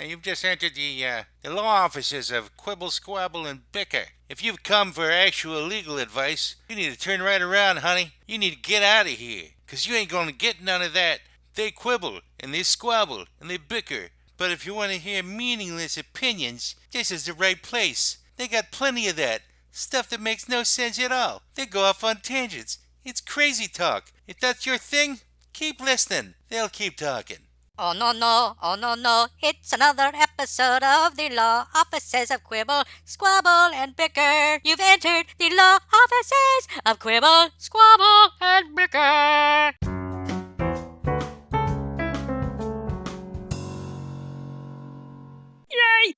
You've just entered the law offices of Quibble, Squabble, and Bicker. If you've come for actual legal advice, you need to turn right around, honey. You need to get out of here, 'cause you ain't gonna get none of that. They quibble, and they squabble, and they bicker. But if you want to hear meaningless opinions, this is the right place. They got plenty of that. Stuff that makes no sense at all. They go off on tangents. It's crazy talk. If that's your thing, keep listening. They'll keep talking. Oh no no, oh no no, it's another episode of the Law Offices of Quibble, Squabble, and Bicker. You've entered the Law Offices of Quibble, Squabble, and Bicker. Yay!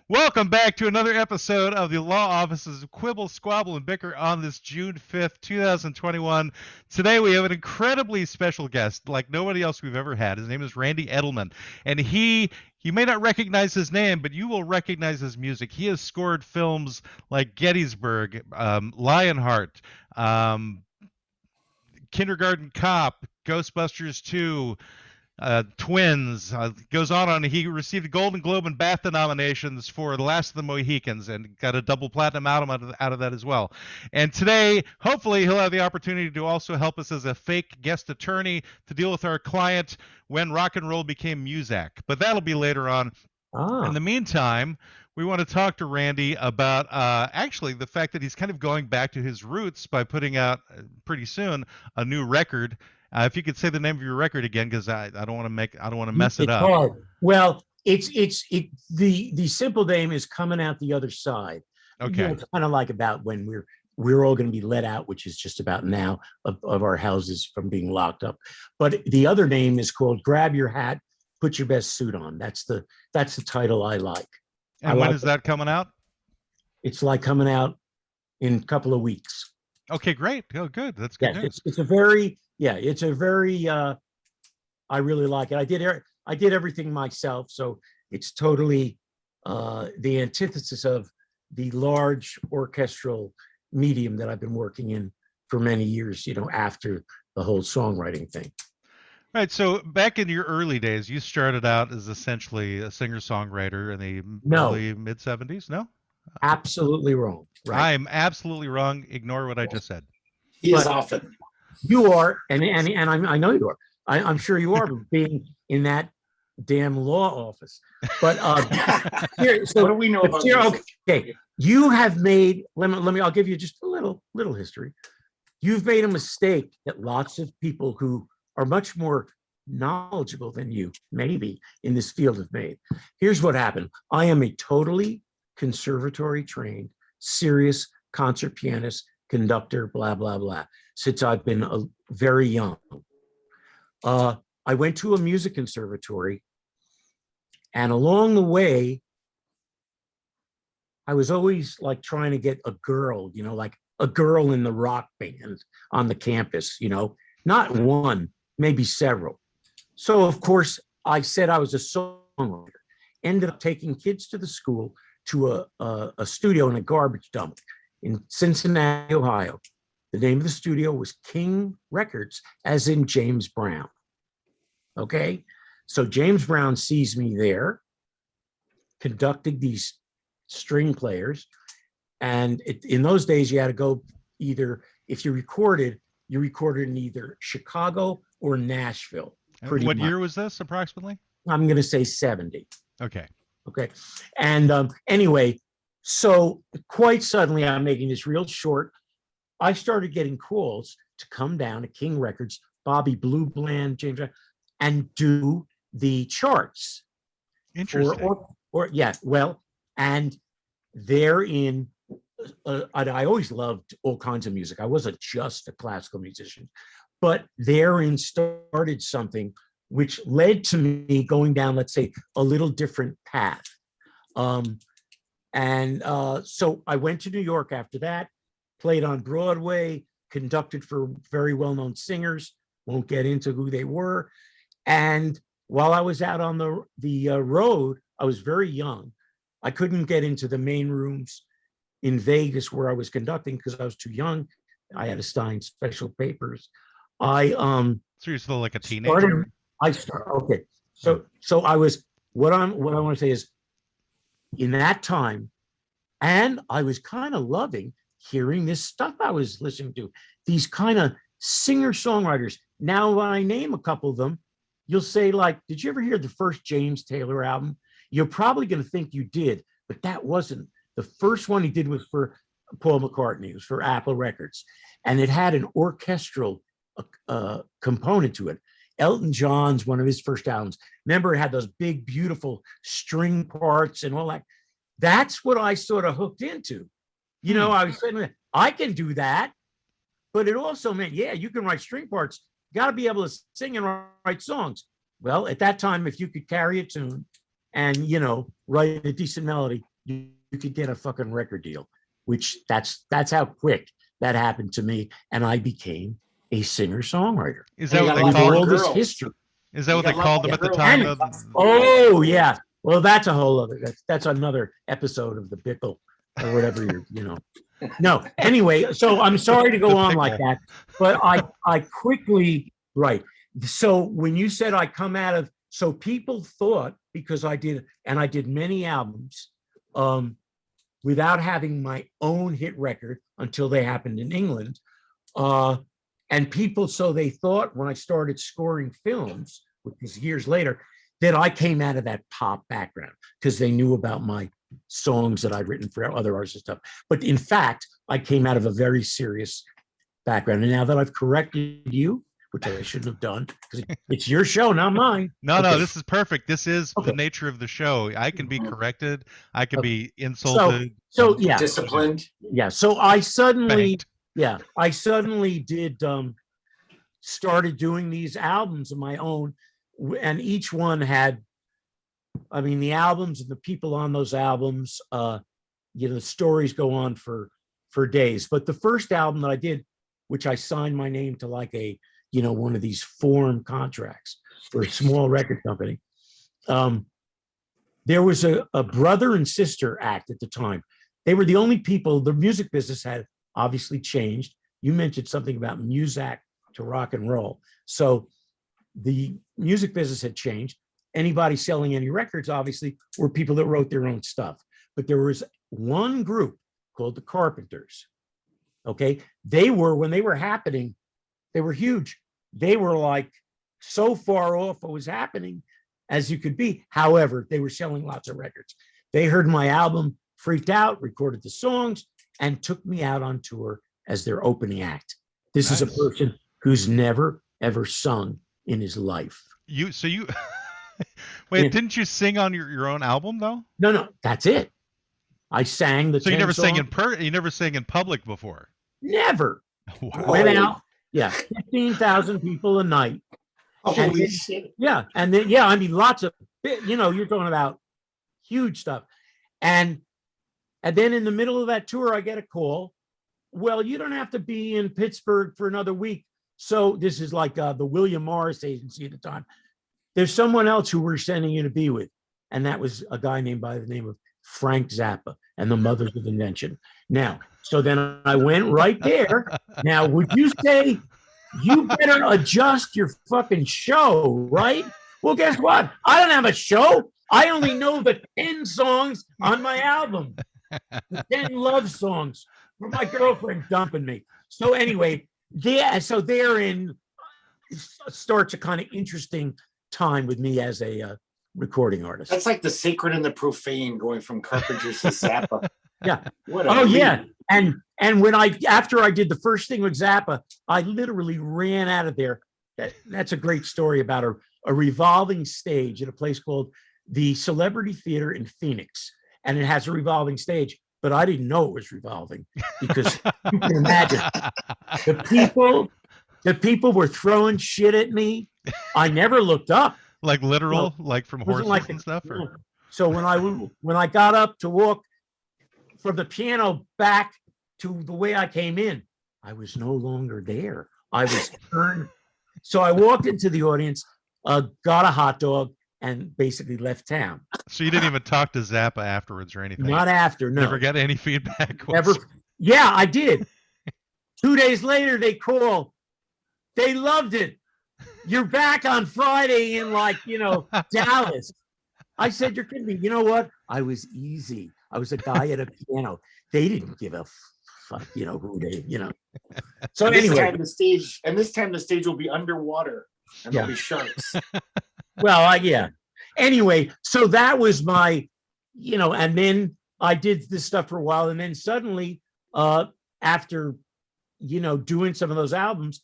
Welcome back to another episode of the Law Offices of Quibble, Squabble, and Bicker on this June 5th, 2021. Today we have an incredibly special guest like nobody else we've ever had. His name is Randy Edelman, and you may not recognize his name, but you will recognize his music. He has scored films like Gettysburg, Lionheart, Kindergarten Cop, Ghostbusters 2, Twins, goes on. He received a Golden Globe and BAFTA nominations for The Last of the Mohicans and got a double platinum album out of that as well. And today, hopefully, he'll have the opportunity to also help us as a fake guest attorney to deal with our client when rock and roll became Muzak. But that'll be later on. In the meantime, we want to talk to Randy about actually the fact that he's kind of going back to his roots by putting out pretty soon a new record. If you could say the name of your record again, because I don't want to mess it up. Hard. Well, the simple name is Coming Out the Other Side. Okay. You know, it's kind of like about when we're all going to be let out, which is just about now of our houses from being locked up. But the other name is called Grab Your Hat, Put Your Best Suit On. That's the title I like. And when is that coming out? It's like coming out in a couple of weeks. Okay, great. Oh, good. That's good news. It's a very I really like it. I did everything myself, so it's totally the antithesis of the large orchestral medium that I've been working in for many years, after the whole songwriting thing. Right. So back in your early days, you started out as essentially a singer-songwriter in the early mid-70s. No? Absolutely wrong. Right. I'm absolutely wrong. Ignore what I just said. He is often. You are, and I know you are. I'm sure you are, being in that damn law office. But here, so what do we know about here, okay, you have made. Let me. I'll give you just a little history. You've made a mistake that lots of people who are much more knowledgeable than you, maybe, in this field have made. Here's what happened. I am a totally conservatory trained, serious concert pianist, conductor, blah, blah, blah, since I've been very young. I went to a music conservatory, and along the way, I was always like trying to get a girl, like a girl in the rock band on the campus, not one, maybe several. So of course I said I was a songwriter, ended up taking kids to the school to a studio in a garbage dump in Cincinnati, Ohio. The name of the studio was King Records, as in James Brown. Okay, so James Brown sees me there, conducting these string players. And in those days, you had to go either, if you recorded in either Chicago or Nashville. What year was this approximately? I'm going to say 70. Okay. And anyway, so quite suddenly, I'm making this real short. I started getting calls to come down to King Records, Bobby Blue Bland, James, and do the charts. Interesting. And therein, I always loved all kinds of music. I wasn't just a classical musician, but therein started something which led to me going down, let's say, a little different path. So I went to New York after that, played on Broadway, conducted for very well-known singers, won't get into who they were. And while I was out on the road, I was very young. I couldn't get into the main rooms in Vegas where I was conducting because I was too young. I had to sign special papers. So you're still like a teenager? So I was what I want to say is, in that time, and I was kind of loving hearing this stuff I was listening to, these kind of singer-songwriters. Now, when I name a couple of them, you'll say, like, did you ever hear the first James Taylor album? You're probably going to think you did, but that wasn't. The first one he did was for Paul McCartney. It was for Apple Records. And it had an orchestral component to it. Elton John's one of his first albums. Remember, it had those big, beautiful string parts and all that. That's what I sort of hooked into. You know, I was saying, I can do that. But it also meant, yeah, you can write string parts. You got to be able to sing and write songs. Well, at that time, if you could carry a tune and, you know, write a decent melody, you could get a fucking record deal, which that's how quick that happened to me. And I became a singer-songwriter. Is that what they With called all them? this history. Is that what they Yeah, called them at the time? Oh, yeah. Well, that's a whole other, that's another episode of the pickle or whatever you're, you know. No, anyway, so I'm sorry to go on like that, but I quickly, right. So when you said I come out of, so people thought, because I did many albums without having my own hit record until they happened in England. And people, so they thought when I started scoring films, which was years later, that I came out of that pop background because they knew about my songs that I'd written for other artists and stuff. But in fact, I came out of a very serious background. And now that I've corrected you, which I shouldn't have done, because it's your show, not mine. No, Okay. no, this is perfect. This is Okay. the nature of the show. I can be corrected. I can Okay. be insulted. So yeah. Disciplined. Yeah. So I suddenly, Spanked. did started doing these albums of my own, and each one had, I mean, the albums and the people on those albums, you know, the stories go on for days. But the first album that I did, which I signed my name to, like a, you know, one of these form contracts for a small record company. There was a brother and sister act at the time. They were the only people, the music business had obviously changed. You mentioned something about Muzak to rock and roll. So the music business had changed. Anybody selling any records, obviously, were people that wrote their own stuff. But there was one group called the Carpenters. Okay. They were, when they were happening, they were huge. They were like so far off what was happening as you could be. However, they were selling lots of records. They heard my album, freaked out, recorded the songs, and took me out on tour as their opening act. This is a person who's never, ever sung in his life. Wait, didn't you sing on your own album though? No, that's it. I sang the. So you never sang in you never sang in public before? Never. Wow. Went out. Yeah, 15,000 people a night. Holy shit. Yeah, and then yeah, I mean, lots of, you know, you're talking about huge stuff, and then in the middle of that tour, I get a call. Well, you don't have to be in Pittsburgh for another week. So this is like the William Morris agency at the time. There's someone else who we're sending you to be with, and that was a guy named by the name of Frank Zappa and the Mothers of Invention. Now, so then I went right there. Now, would you say you better adjust your fucking show, right? Well, guess what? I don't have a show. I only know the 10 songs on my album, the 10 love songs from my girlfriend dumping me. So anyway, so therein starts a kind of interesting time with me as a recording artist. That's like the sacred and the profane going from Carpenters to Zappa. Yeah. What Yeah. And when after I did the first thing with Zappa, I literally ran out of there. That's a great story about a revolving stage at a place called the Celebrity Theater in Phoenix. And it has a revolving stage, but I didn't know it was revolving because you can imagine the people were throwing shit at me. I never looked up. Like literal, like from horses like and stuff? Or? So when I got up to walk from the piano back to the way I came in, I was no longer there. I was turned. So I walked into the audience, got a hot dog, and basically left town. So you didn't even talk to Zappa afterwards or anything? Not after, no. Never got any feedback? Never. Yeah, I did. 2 days later, they call. They loved it. You're back on Friday in Dallas. I said, you're kidding me. You know what? I was easy. I was a guy at a piano. They didn't give a fuck, who they, So And this anyway, time the stage will be underwater and Yeah. there'll be sharks. well, yeah. Anyway, so that was my, and then I did this stuff for a while, and then suddenly, after, doing some of those albums,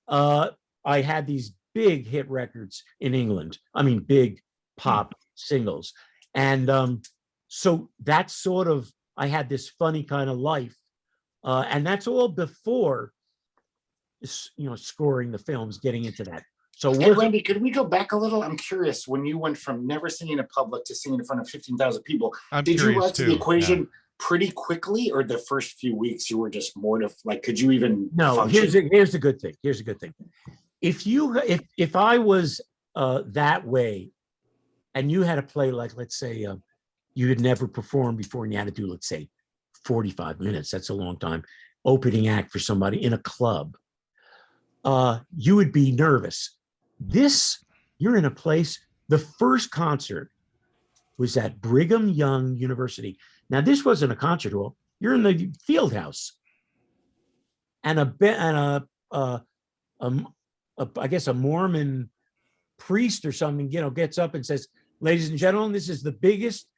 I had these big hit records in England. I mean, big pop singles. And so that's sort of, I had this funny kind of life. And that's all before, scoring the films, getting into that. So Hey, Randy, could we go back a little? I'm curious, when you went from never singing in public to singing in front of 15,000 people, did you rise to the equation pretty quickly, or the first few weeks you were just mortified? Could you even function? Here's the good thing. Here's a good thing. If I was that way, and you had to play, like, let's say you had never performed before and you had to do, let's say, 45 minutes, that's a long time, opening act for somebody in a club, you would be nervous. You're in a place, the first concert was at Brigham Young University. Now, this wasn't a concert hall. You're in the field house. And I guess a Mormon priest or something, gets up and says, ladies and gentlemen, this is the biggest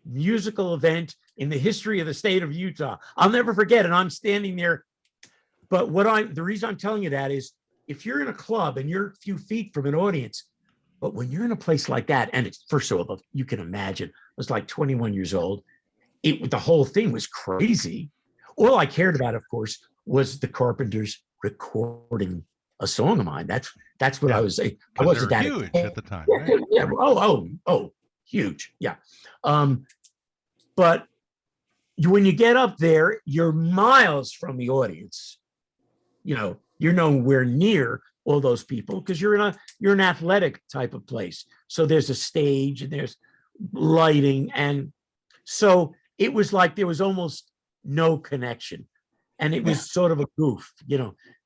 musical event in the history of the state of Utah. I'll never forget it. I'm standing there. But the reason I'm telling you that is, if you're in a club and you're a few feet from an audience, but when you're in a place like that, and it's, first of all, you can imagine, I was like 21 years old. The whole thing was crazy. All I cared about, of course, was the Carpenters recording a song of mine. That's what I was saying. I wasn't that huge at the time. Yeah, Right? yeah. Oh, huge. Yeah. But when you get up there, you're miles from the audience. You're nowhere near all those people because you're an athletic type of place. So there's a stage and there's lighting, and so it was like there was almost no connection, and it was sort of a goof.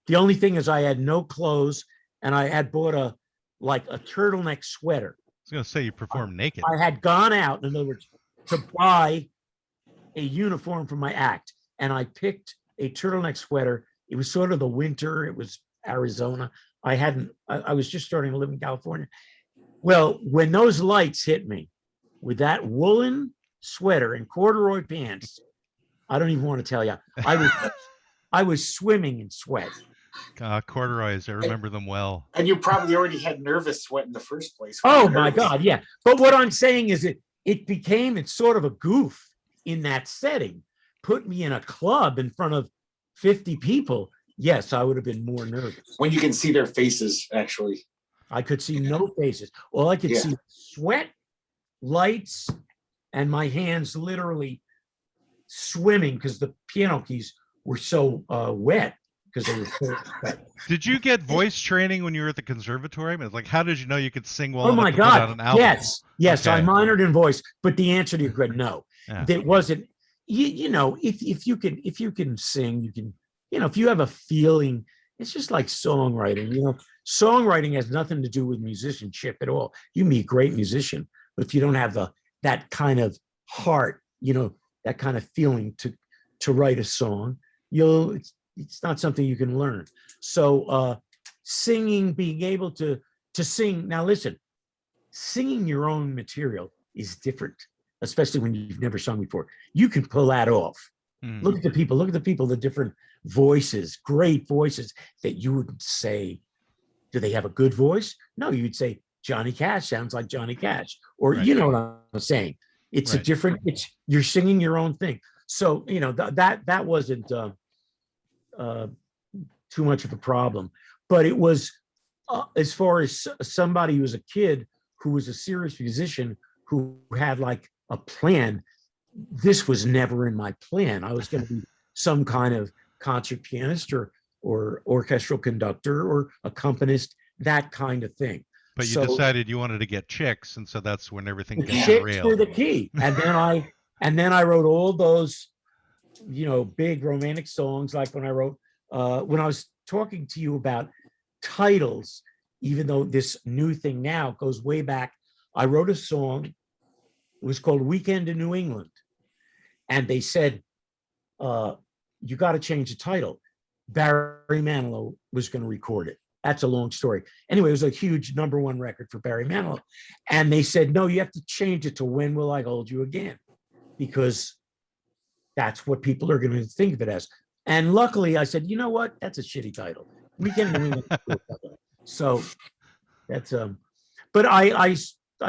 The only thing is I had no clothes, and I had bought a turtleneck sweater. I was going to say you performed naked. I had gone out, in other words, to buy a uniform for my act, and I picked a turtleneck sweater. It was sort of the winter. It was Arizona. I was just starting to live in California. Well, when those lights hit me with that woolen sweater and corduroy pants, I don't even want to tell you. I was swimming in sweat. Corduroys, I remember them well. And you probably already had nervous sweat in the first place. Oh my God, yeah. But what I'm saying is it's sort of a goof in that setting. Put me in a club in front of 50 people. Yes, I would have been more nervous. When you can see their faces, actually. I could see no faces. All I could see was sweat, lights, and my hands literally swimming because the piano keys were so wet because they were so wet. Did you get voice training when you were at the conservatorium? It's like, how did you know you could sing well? Oh my God! An album? Yes. Okay. I minored in voice, but the answer to your question, no, Yeah. that wasn't. If you can sing, you can. If you have a feeling, it's just like songwriting. Songwriting has nothing to do with musicianship at all. You can be a great musician, but if you don't have that kind of heart, that kind of feeling to write a song, it's not something you can learn. So singing, being able to sing. Now listen, singing your own material is different, especially when you've never sung before. You can pull that off. Look at the people, the different voices, great voices that you would say, do they have a good voice? No, you'd say Johnny Cash sounds like Johnny Cash, or Right. You know what I'm saying. It's Right. a different, you're singing your own thing. So, that wasn't too much of a problem, but it was as far as somebody who was a kid who was a serious musician who had like a plan. This was never in my plan. I was going to be some kind of concert pianist or orchestral conductor or accompanist, that kind of thing. But you decided you wanted to get chicks, and so that's when everything got Chicks derailed. were the key. And then I wrote all those, big romantic songs. Like when I wrote, when I was talking to you about titles, even though this new thing now goes way back, I wrote a song It was called Weekend in New England. And they said, you got to change the title. Barry Manilow was going to record it. That's a long story. Anyway, it was a huge #1 record for Barry Manilow. And they said, no, you have to change it to When Will I Hold You Again? Because that's what people are going to think of it as. And luckily I said, you know what? That's a shitty title. Weekend in New England. So that's, but I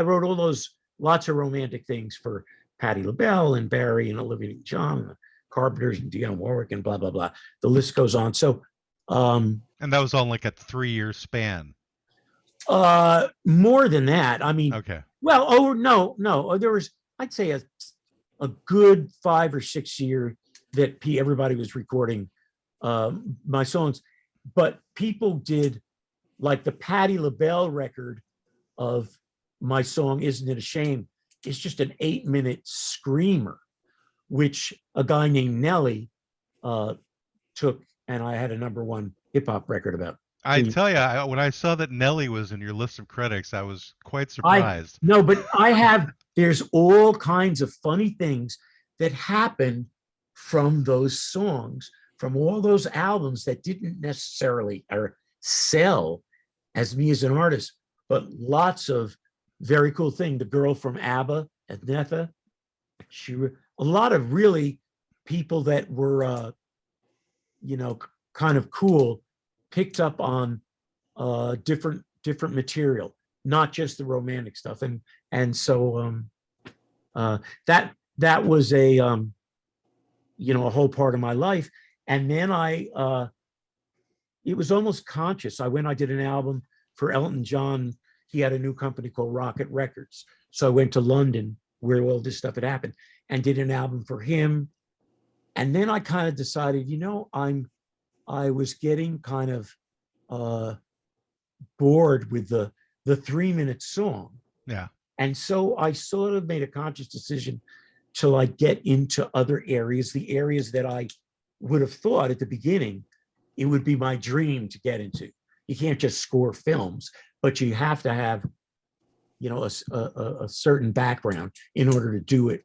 wrote all those, lots of romantic things for Patti LaBelle and Barry and Olivia Newton-John and the Carpenters and Dionne Warwick and blah, blah, blah. The list goes on. So, and that was on like a 3-year span. More than that. I mean, okay. Well, no. There was, I'd say a good 5 or 6 year that everybody was recording my songs, but people did like the Patti LaBelle record of my song, Isn't It a Shame? It's just an 8-minute screamer, which a guy named Nelly took, and I had a #1 hip hop record about. I tell you, when I saw that Nelly was in your list of critics, I was quite surprised. No, but there's all kinds of funny things that happen from those songs, from all those albums that didn't necessarily sell as me as an artist, but lots of very cool thing. The girl from ABBA, Agnetha, a lot of really people that were, kind of cool, picked up on different material, not just the romantic stuff. And so that was a whole part of my life. And then it was almost conscious. I did an album for Elton John. He had a new company called Rocket Records. So I went to London where all this stuff had happened and did an album for him. And then I kind of decided, I was getting kind of bored with the 3-minute song. Yeah. And so I sort of made a conscious decision to like get into other areas, the areas that I would have thought at the beginning it would be my dream to get into. You can't just score films, but you have to have, a certain background in order to do it,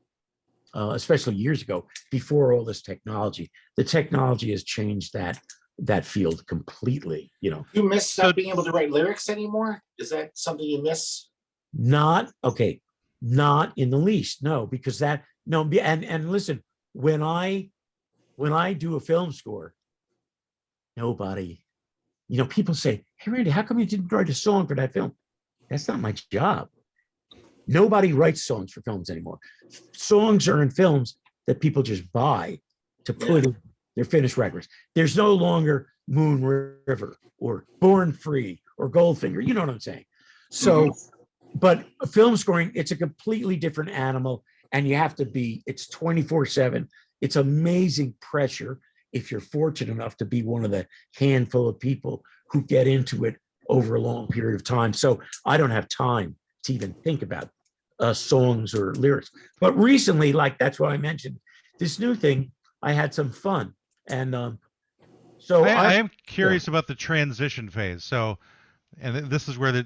especially years ago, before all this technology. The technology has changed that field completely, You miss not being able to write lyrics anymore? Is that something you miss? Not in the least, no, because and listen, when I do a film score, nobody, people say, hey, Randy, how come you didn't write a song for that film? That's not my job. Nobody writes songs for films anymore. Songs are in films that people just buy to put in their finished records. There's no longer Moon River or Born Free or Goldfinger. You know what I'm saying? So, but film scoring, it's a completely different animal, and you have to it's 24/7. It's amazing pressure if you're fortunate enough to be one of the handful of people who get into it over a long period of time. So I don't have time to even think about songs or lyrics. But recently, that's what I mentioned, this new thing, I had some fun. And so I am curious about the transition phase. So, and this is where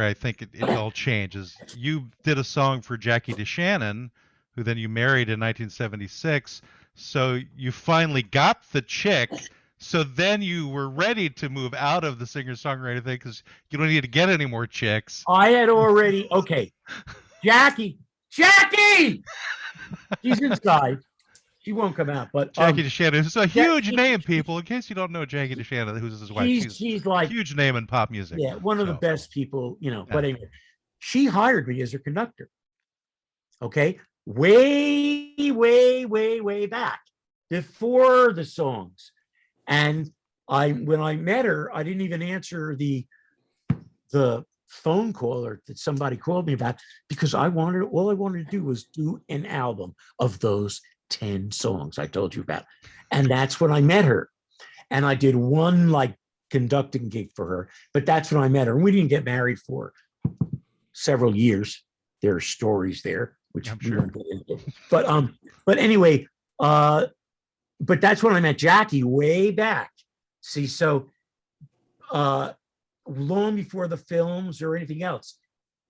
I think it all changes. You did a song for Jackie DeShannon, who then you married in 1976. So you finally got the chick. So then you were ready to move out of the singer-songwriter thing because you don't need to get any more chicks. I had already, Jackie, she's inside. She won't come out, but Jackie DeShannon is a huge name, people. In case you don't know Jackie DeShannon, who's his wife, she's like a huge name in pop music. Yeah, one of the best people, But anyway, she hired me as her conductor. Okay, way back before the songs, and when I met her, I didn't even answer the phone call that somebody called me about because all I wanted to do was do an album of those 10 songs I told you about. And that's when I met her. And I did one conducting gig for her, but that's when I met her. And we didn't get married for several years. There are stories there, which we won't get into. But anyway, but that's when I met Jackie way back. See, so long before the films or anything else,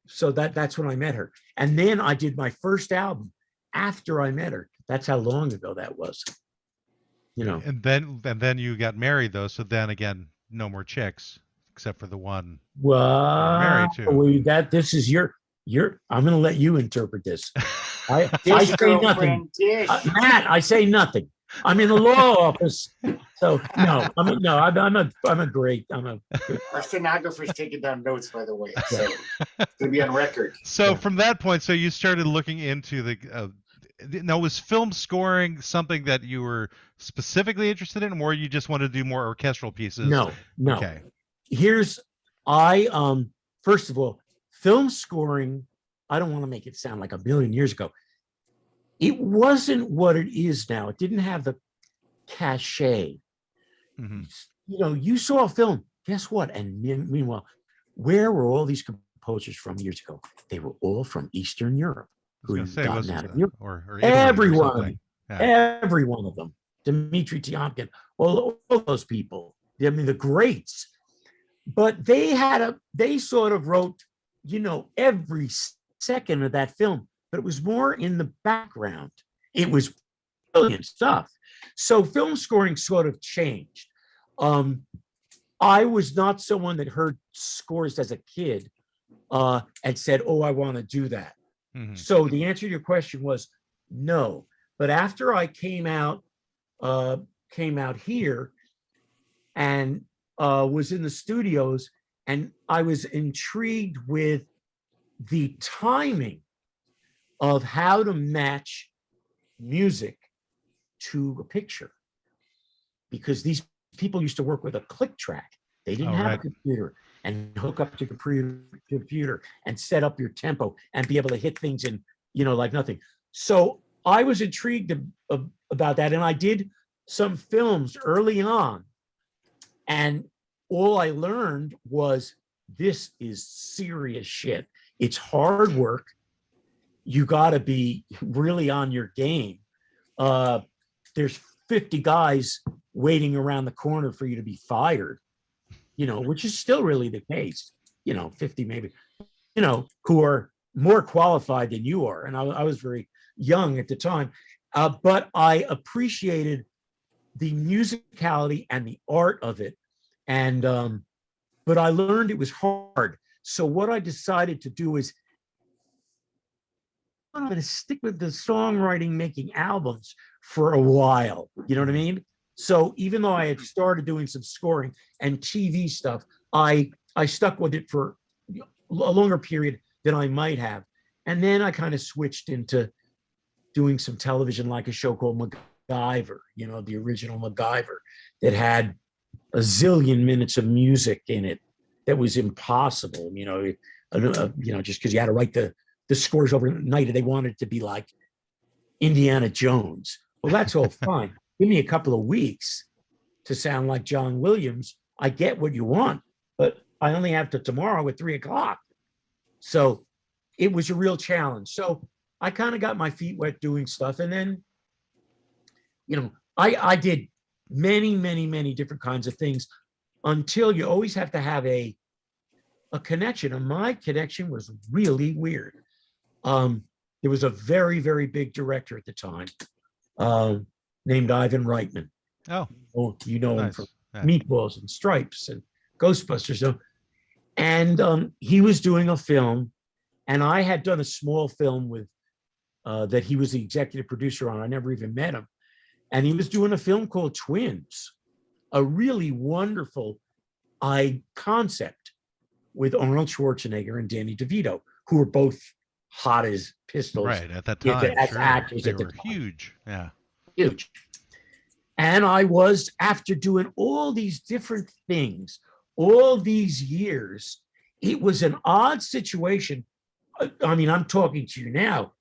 So that's when I met her. And then I did my first album after I met her. That's how long ago that was. You know. And then you got married though. So then again, no more chicks except for the one well, married to. This is your. I'm going to let you interpret this. I say nothing. Matt, I say nothing. I'm in the law office, so no. I'm a great. Our stenographer's taking down notes, by the way, so to be on record. So from that point, so you started looking into the. Now, was film scoring something that you were specifically interested in, or you just wanted to do more orchestral pieces? No. Okay. First of all, film scoring. I don't want to make it sound like a billion years ago. It wasn't what it is now. It didn't have the cachet. Mm-hmm. You know, you saw a film. Guess what? And meanwhile, where were all these composers from years ago? They were all from Eastern Europe. Who had gotten out of Europe. Or every one of them. Yeah. Every one of them. Dmitri Tiomkin, all those people. I mean, the greats. But they sort of wrote, you know, every second of that film, but it was more in the background. It was brilliant stuff. So film scoring sort of changed. I was not someone that heard scores as a kid and said, oh, I want to do that. Mm-hmm. So the answer to your question was no. But after I came out here and was in the studios, and I was intrigued with the timing of how to match music to a picture, because these people used to work with a click track. They didn't have a computer and hook up to the computer and set up your tempo and be able to hit things in, you know, like nothing. So I was intrigued about that. And I did some films early on. And all I learned was this is serious shit. It's hard work. You got to be really on your game. There's 50 guys waiting around the corner for you to be fired, you know, which is still really the case, you know, 50 maybe, you know, who are more qualified than you are. And I was very young at the time, but I appreciated the musicality and the art of it. And, but I learned it was hard. So what I decided to do is I'm going to stick with the songwriting, making albums for a while. You know what I mean? So even though I had started doing some scoring and TV stuff, I stuck with it for a longer period than I might have. And then I kind of switched into doing some television, like a show called MacGyver, you know, the original MacGyver, that had a zillion minutes of music in it that was impossible, you know, just because you had to write the scores overnight. They wanted it to be like Indiana Jones. Well, that's all fine. Give me a couple of weeks to sound like John Williams. I get what you want, but I only have to tomorrow at 3:00. So it was a real challenge. So I kind of got my feet wet doing stuff. And then, you know, I did many different kinds of things until you always have to have a connection. And my connection was really weird. There was a very, very big director at the time named Ivan Reitman. Oh, you know him from Meatballs and Stripes and Ghostbusters. So, and he was doing a film, and I had done a small film with that he was the executive producer on. I never even met him. And he was doing a film called Twins, a really wonderful concept with Arnold Schwarzenegger and Danny DeVito, who were both hot as pistols. Right, at that time. As actors they at the were time. Huge. Yeah. Huge. And I was, after doing all these different things, all these years, it was an odd situation. I mean, I'm talking to you now,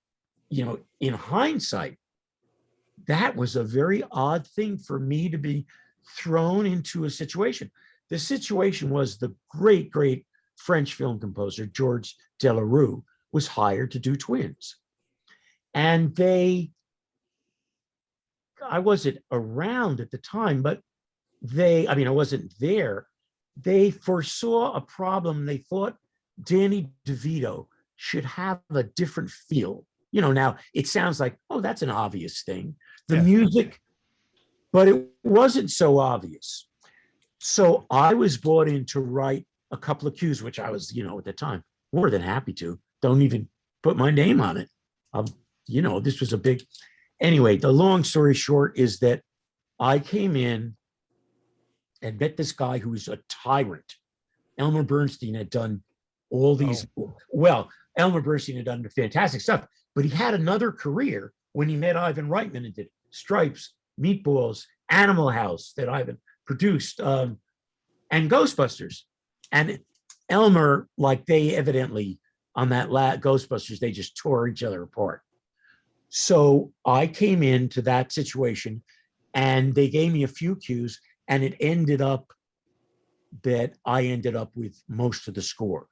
you know, in hindsight, that was a very odd thing for me to be thrown into a situation. The situation was the great French film composer, Georges Delerue, was hired to do Twins. And I wasn't around at the time, but I wasn't there. They foresaw a problem. They thought Danny DeVito should have a different feel. You know, now it sounds like, oh, that's an obvious thing. The Yeah. music, but it wasn't so obvious. So I was brought in to write a couple of cues, which I was, you know, at the time, more than happy to. Don't even put my name on it. You know, this was a big, anyway, the long story short is that I came in and met this guy who was a tyrant. Elmer Bernstein had done all these, well, Elmer Bernstein had done fantastic stuff, but he had another career when he met Ivan Reitman and did Stripes, Meatballs, Animal House that Ivan produced, and Ghostbusters. And Elmer, like they evidently on that Ghostbusters, they just tore each other apart. So I came into that situation and they gave me a few cues, and it ended up that I ended up with most of the score.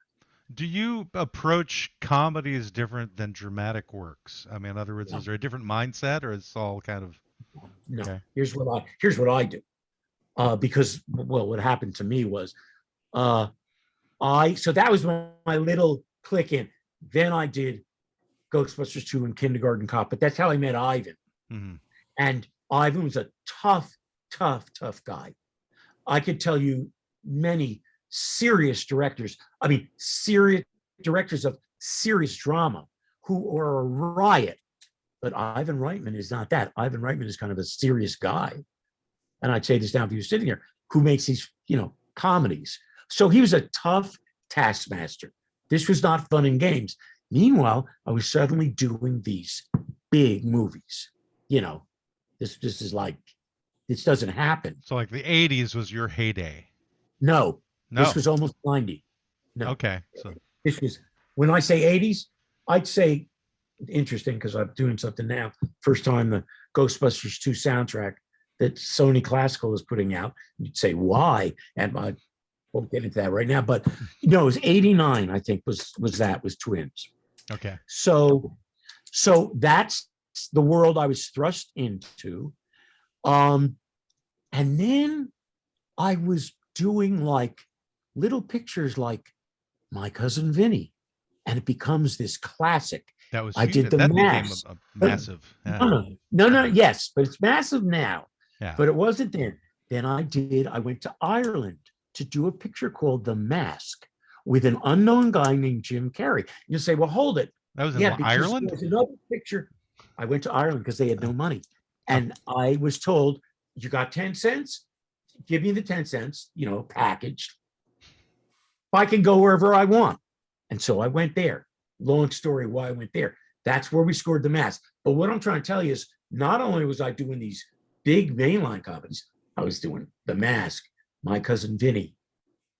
Do you approach comedies different than dramatic works? I mean, in other words, is there a different mindset, or it's all kind of? No. Okay. Here's what I do. Because, well, what happened to me was, so that was my little click in. Then I did Ghostbusters 2 and Kindergarten Cop, but that's how I met Ivan. Mm-hmm. And Ivan was a tough guy. I could tell you many serious directors, serious directors of serious drama who are a riot. But Ivan Reitman is not that. Ivan Reitman is kind of a serious guy. And I'd say this now if he was sitting here, who makes these, you know, comedies. So he was a tough taskmaster. This was not fun and games. Meanwhile, I was suddenly doing these big movies. You know, this is like, this doesn't happen. So like the 80s was your heyday. No. This was almost 90. No. Okay. So this was, when I say 80s, I'd say, interesting because I'm doing something now. First time the Ghostbusters 2 soundtrack that Sony Classical is putting out. You'd say, why? And I won't get into that right now, but no, it was 89, I think, was Twins. Okay. So that's the world I was thrust into. And then I was doing like little pictures like My Cousin Vinny, and it becomes this classic. That was I did the Mask. Became a massive. No, yes, but it's massive now. Yeah. But it wasn't then. Then I went to Ireland to do a picture called The Mask with an unknown guy named Jim Carrey. You say, well, hold it. That was in Ireland? There's another picture. I went to Ireland because they had no money. And I was told, you got 10 cents? Give me the 10 cents, you know, packaged. I can go wherever I want. And so I went there. Long story why I went there. That's where we scored The Mask. But what I'm trying to tell you is not only was I doing these big mainline comedies, I was doing The Mask, My Cousin Vinny,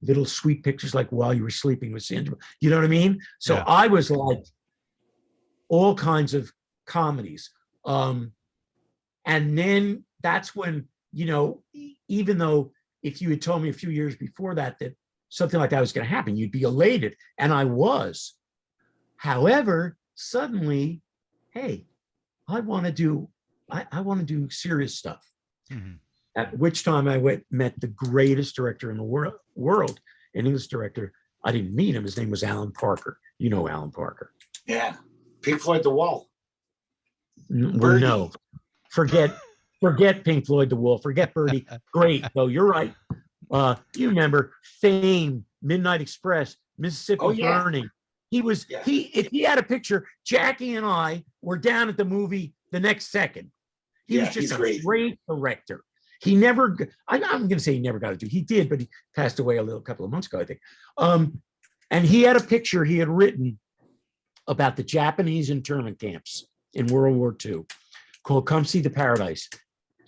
little sweet pictures like While You Were Sleeping with Sandra. You know what I mean? So yeah. I was like all kinds of comedies. And then that's when, you know, even though if you had told me a few years before that something like that was going to happen, you'd be elated. And I was. However, suddenly, hey, I want to do serious stuff. Mm-hmm. At which time I met the greatest director in the world, an English director. I didn't meet him. His name was Alan Parker. You know Alan Parker. Yeah. Pink Floyd The Wall. Well, no. Forget Pink Floyd The Wall. Forget Birdie. Great, though. You're right. You remember Fame, Midnight Express, Mississippi Burning. If he had a picture, Jackie and I were down at the movie the next second. He was just a great director. He never, I'm going to say he never got to do. He did, but he passed away a couple of months ago, I think. And he had a picture he had written about the Japanese internment camps in World War II called Come See the Paradise.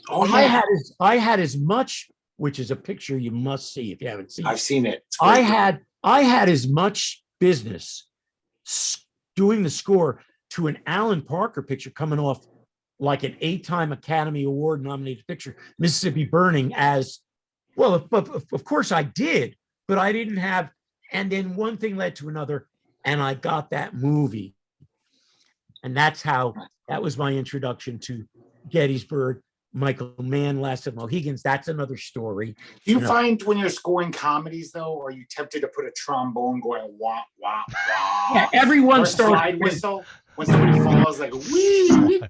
Oh, yeah. I had as much, which is a picture you must see if you haven't seen it. I've seen it. I had as much business doing the score to an Alan Parker picture coming off like an 8-time Academy Award nominated picture, Mississippi Burning, as well. Of course I did, but I didn't have. And then one thing led to another, and I got that movie. And that was my introduction to Gettysburg, Michael Mann, Last of the Mohicans. That's another story. Do you find when you're scoring comedies, though, are you tempted to put a trombone going wah, wah, wah? Yeah, everyone starts slide whistle when somebody falls, like, wee.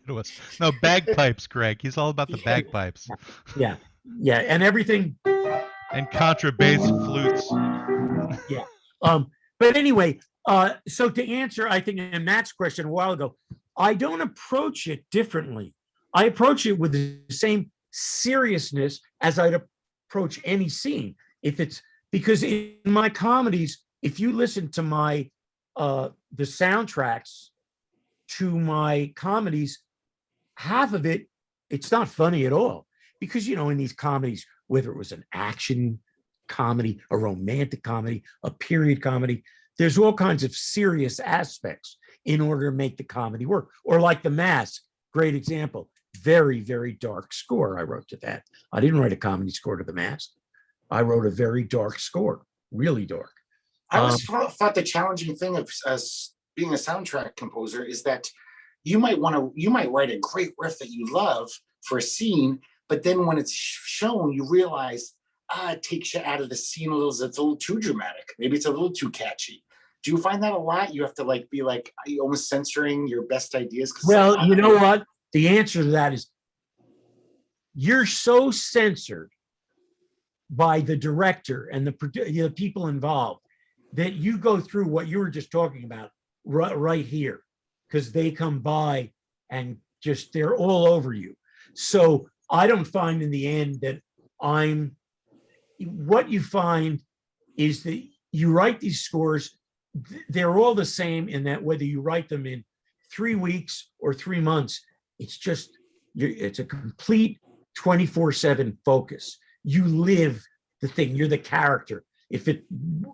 No, bagpipes, Greg. He's all about the bagpipes. Yeah, and everything. And contrabass flutes. Yeah. But anyway, so to answer, I think, in Matt's question a while ago, I don't approach it differently. I approach it with the same seriousness as I'd approach any scene. If it's because in my comedies, if you listen to my the soundtracks to my comedies, half of it, it's not funny at all. Because, in these comedies, whether it was an action comedy, a romantic comedy, a period comedy, there's all kinds of serious aspects in order to make the comedy work. Or like The Mask, great example. Very, very dark score I wrote to that. I didn't write a comedy score to The Mask. I wrote a very dark score, really dark. I always thought the challenging thing of being a soundtrack composer is that you might write a great riff that you love for a scene, but then when it's shown, you realize, it takes you out of the scene a little. It's a little too dramatic. Maybe it's a little too catchy. Do you find that a lot? You have to be almost censoring your best ideas? Well, you know what? The answer to that is you're so censored by the director and the people involved that you go through what you were just talking about right here, because they come by and they're all over you. So I don't find in the end that what you find is that you write these scores, they're all the same in that whether you write them in 3 weeks or 3 months, it's a complete 24/7 focus. You live the thing, you're the character. If it's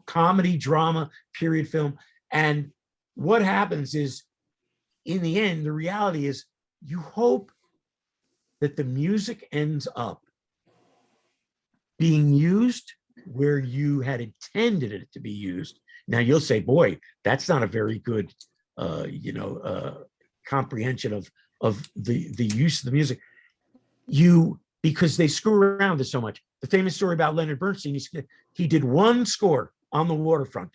comedy, drama, period film. And what happens is, in the end, the reality is you hope that the music ends up being used where you had intended it to be used. Now you'll say, boy, that's not a very good, comprehension of the use of the music. Because they screw around with it so much. The famous story about Leonard Bernstein, he did one score on the waterfront.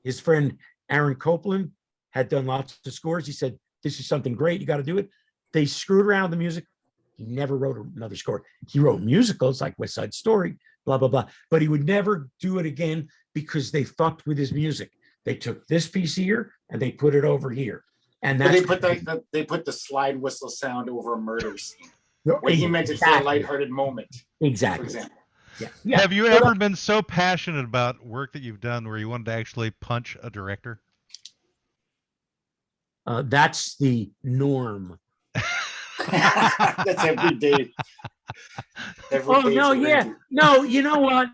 His friend Aaron Copland had done lots of scores. He said, this is something great, you got to do it. They screwed around with the music. He never wrote another score. He wrote musicals like West Side Story, blah, blah, blah. But he would never do it again because they fucked with his music. They took this piece here and they put it over here. And that's they put the slide whistle sound over a murder scene. When he meant it for a lighthearted moment. Exactly. For example. Yeah. Have you ever been so passionate about work that you've done where you wanted to actually punch a director? That's the norm. That's every day. No, you know what?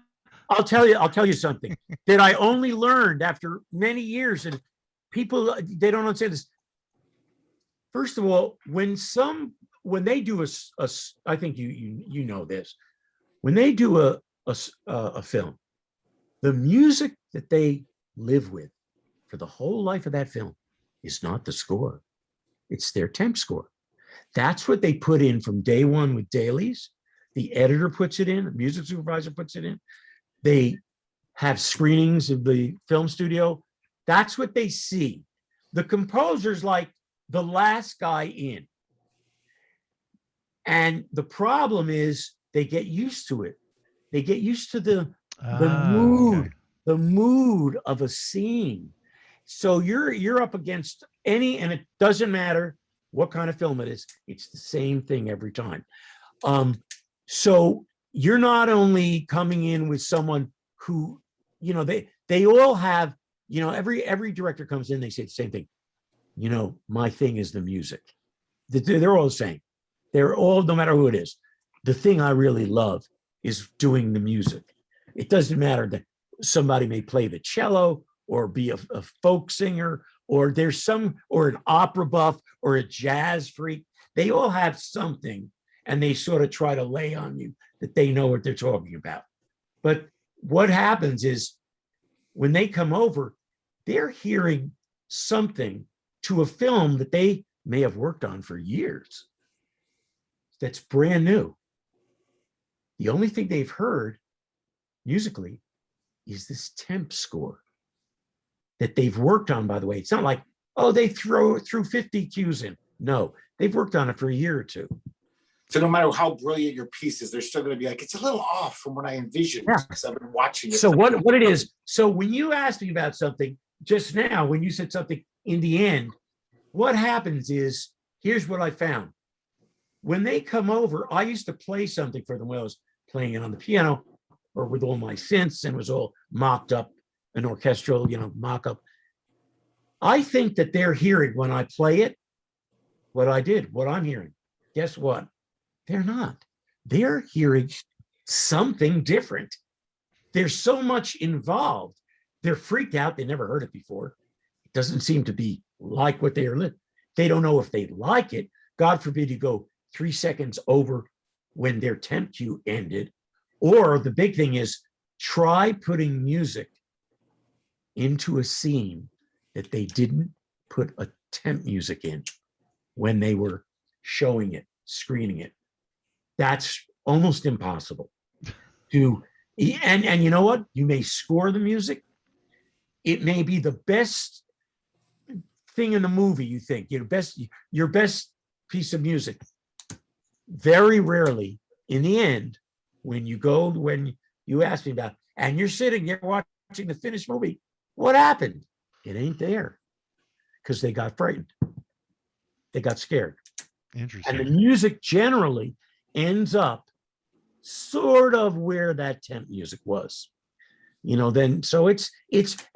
I'll tell you something that I only learned after many years, and people, they don't understand this. First of all, when they do I think you know this, when they do a film, the music that they live with for the whole life of that film is not the score. It's their temp score. That's what they put in from day one with dailies. The editor puts it in, the music supervisor puts it in. They have screenings of the film studio. That's what they see. The composer's like the last guy in. And the problem is they get used to it. They get used to the mood of a scene. So you're up against and it doesn't matter what kind of film it is. It's the same thing every time. So you're not only coming in with someone who, they all have, every director comes in, they say the same thing. My thing is the music. They're all the same. They're all, no matter who it is. The thing I really love is doing the music. It doesn't matter that somebody may play the cello or be a folk singer, or or an opera buff or a jazz freak. They all have something, and they sort of try to lay on you that they know what they're talking about. But what happens is when they come over, they're hearing something to a film that they may have worked on for years. that's brand new. The only thing they've heard musically is this temp score that they've worked on, by the way. It's not like, oh, they threw 50 cues in. No, they've worked on it for a year or two. So no matter how brilliant your piece is, they're still going to be like, it's a little off from what I envisioned because I've been watching it. So what it is, so when you asked me about something just now, when you said something in the end, what happens is, here's what I found. When they come over, I used to play something for them when I was playing it on the piano or with all my synths and was all mocked up, an orchestral, mock up. I think that they're hearing when I play it, what I'm hearing. Guess what? They're not. They're hearing something different. There's so much involved. They're freaked out. They never heard it before. It doesn't seem to be like what they are. They don't know if they like it. God forbid you go 3 seconds over when their temp cue ended. Or the big thing is, try putting music into a scene that they didn't put a temp music in when they were showing it, screening it. That's almost impossible to, and you know what? You may score the music. It may be the best thing in the movie, you think, your best piece of music. Very rarely, in the end, when you ask me about, and you're sitting there watching the finished movie, what happened? It ain't there because they got frightened. They got scared. Interesting. And the music generally ends up sort of where that temp music was. Then so it's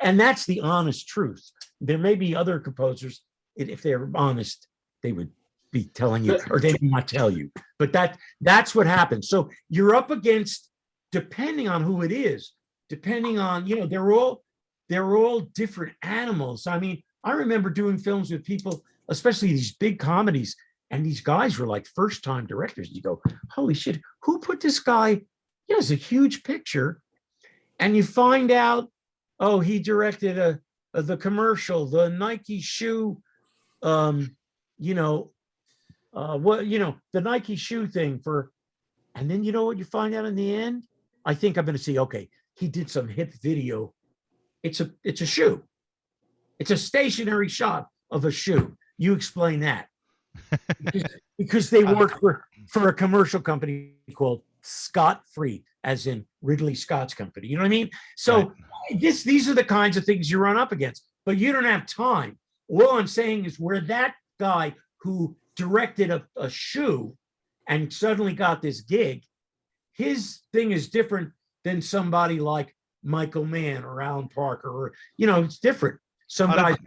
and that's the honest truth. There may be other composers, if they're honest, they would be telling you, or they may not tell you. But that's what happens. So you're up against, depending on who it is, depending on, they're all different animals. I mean, I remember doing films with people, especially these big comedies, and these guys were like first-time directors. You go, holy shit, who put this guy? It's a huge picture. And you find out, oh, he directed the commercial, the Nike shoe, the Nike shoe thing for, and then you know what you find out in the end? I think I'm going to see, okay, he did some hip video. It's a shoe. It's a stationary shot of a shoe. You explain that. because they work for a commercial company called Scott Free, as in Ridley Scott's company. You know what I mean? So right. These are the kinds of things you run up against, but you don't have time. All I'm saying is, where that guy who directed a shoe and suddenly got this gig, his thing is different than somebody like Michael Mann or Alan Parker, or it's different. Some guys,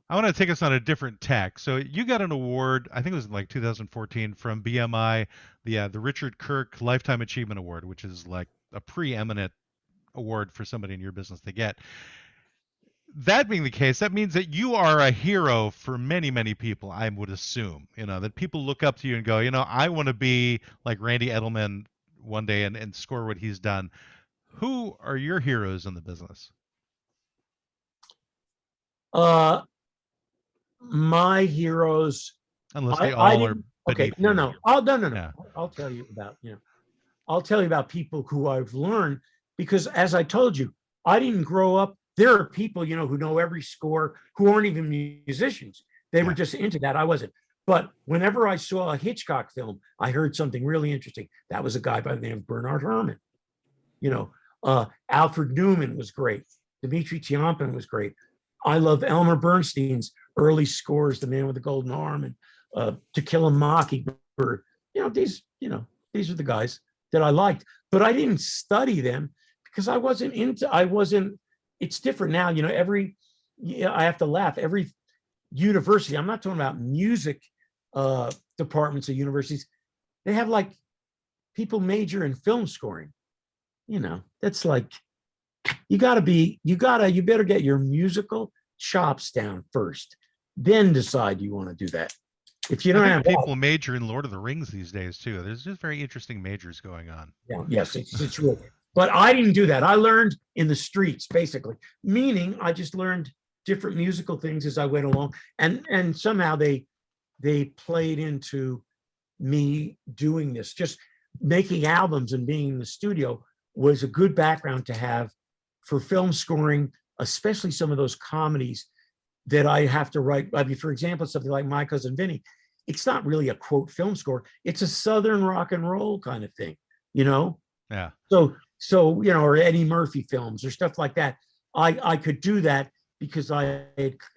I want to take us on a different tack. So you got an award, I think it was in like 2014, from BMI, the Richard Kirk Lifetime Achievement Award, which is like a preeminent award for somebody in your business to get. That being the case, that means that you are a hero for many, many people, I would assume. That people look up to you and go, I want to be like Randy Edelman one day and score what he's done. Who are your heroes in the business? My heroes, unless they all are okay. No. I'll tell you about people who I've learned, because as I told you, I didn't grow up. There are people, who know every score, who aren't even musicians. They were just into that. I wasn't. But whenever I saw a Hitchcock film, I heard something really interesting. That was a guy by the name of Bernard Herrmann. Alfred Newman was great. Dmitri Tiomkin was great. I love Elmer Bernstein's early scores, The Man with the Golden Arm and To Kill a Mockingbird. These are the guys that I liked, but I didn't study them because it's different now. I have to laugh. Every university, I'm not talking about music departments of universities, they have like people major in film scoring. That's like, you better get your musical chops down first, then decide you want to do that. If you don't have people major in Lord of the Rings these days too. There's just very interesting majors going on. Yeah, yes, it's real. But I didn't do that. I learned in the streets, basically, meaning I just learned different musical things as I went along, and somehow they played into me doing this. Just making albums and being in the studio was a good background to have for film scoring, especially some of those comedies that I have to write. I mean, for example, something like My Cousin Vinny, it's not really a quote film score. It's a Southern rock and roll kind of thing, you know? Yeah. So, you know, or Eddie Murphy films or stuff like that. I could do that because I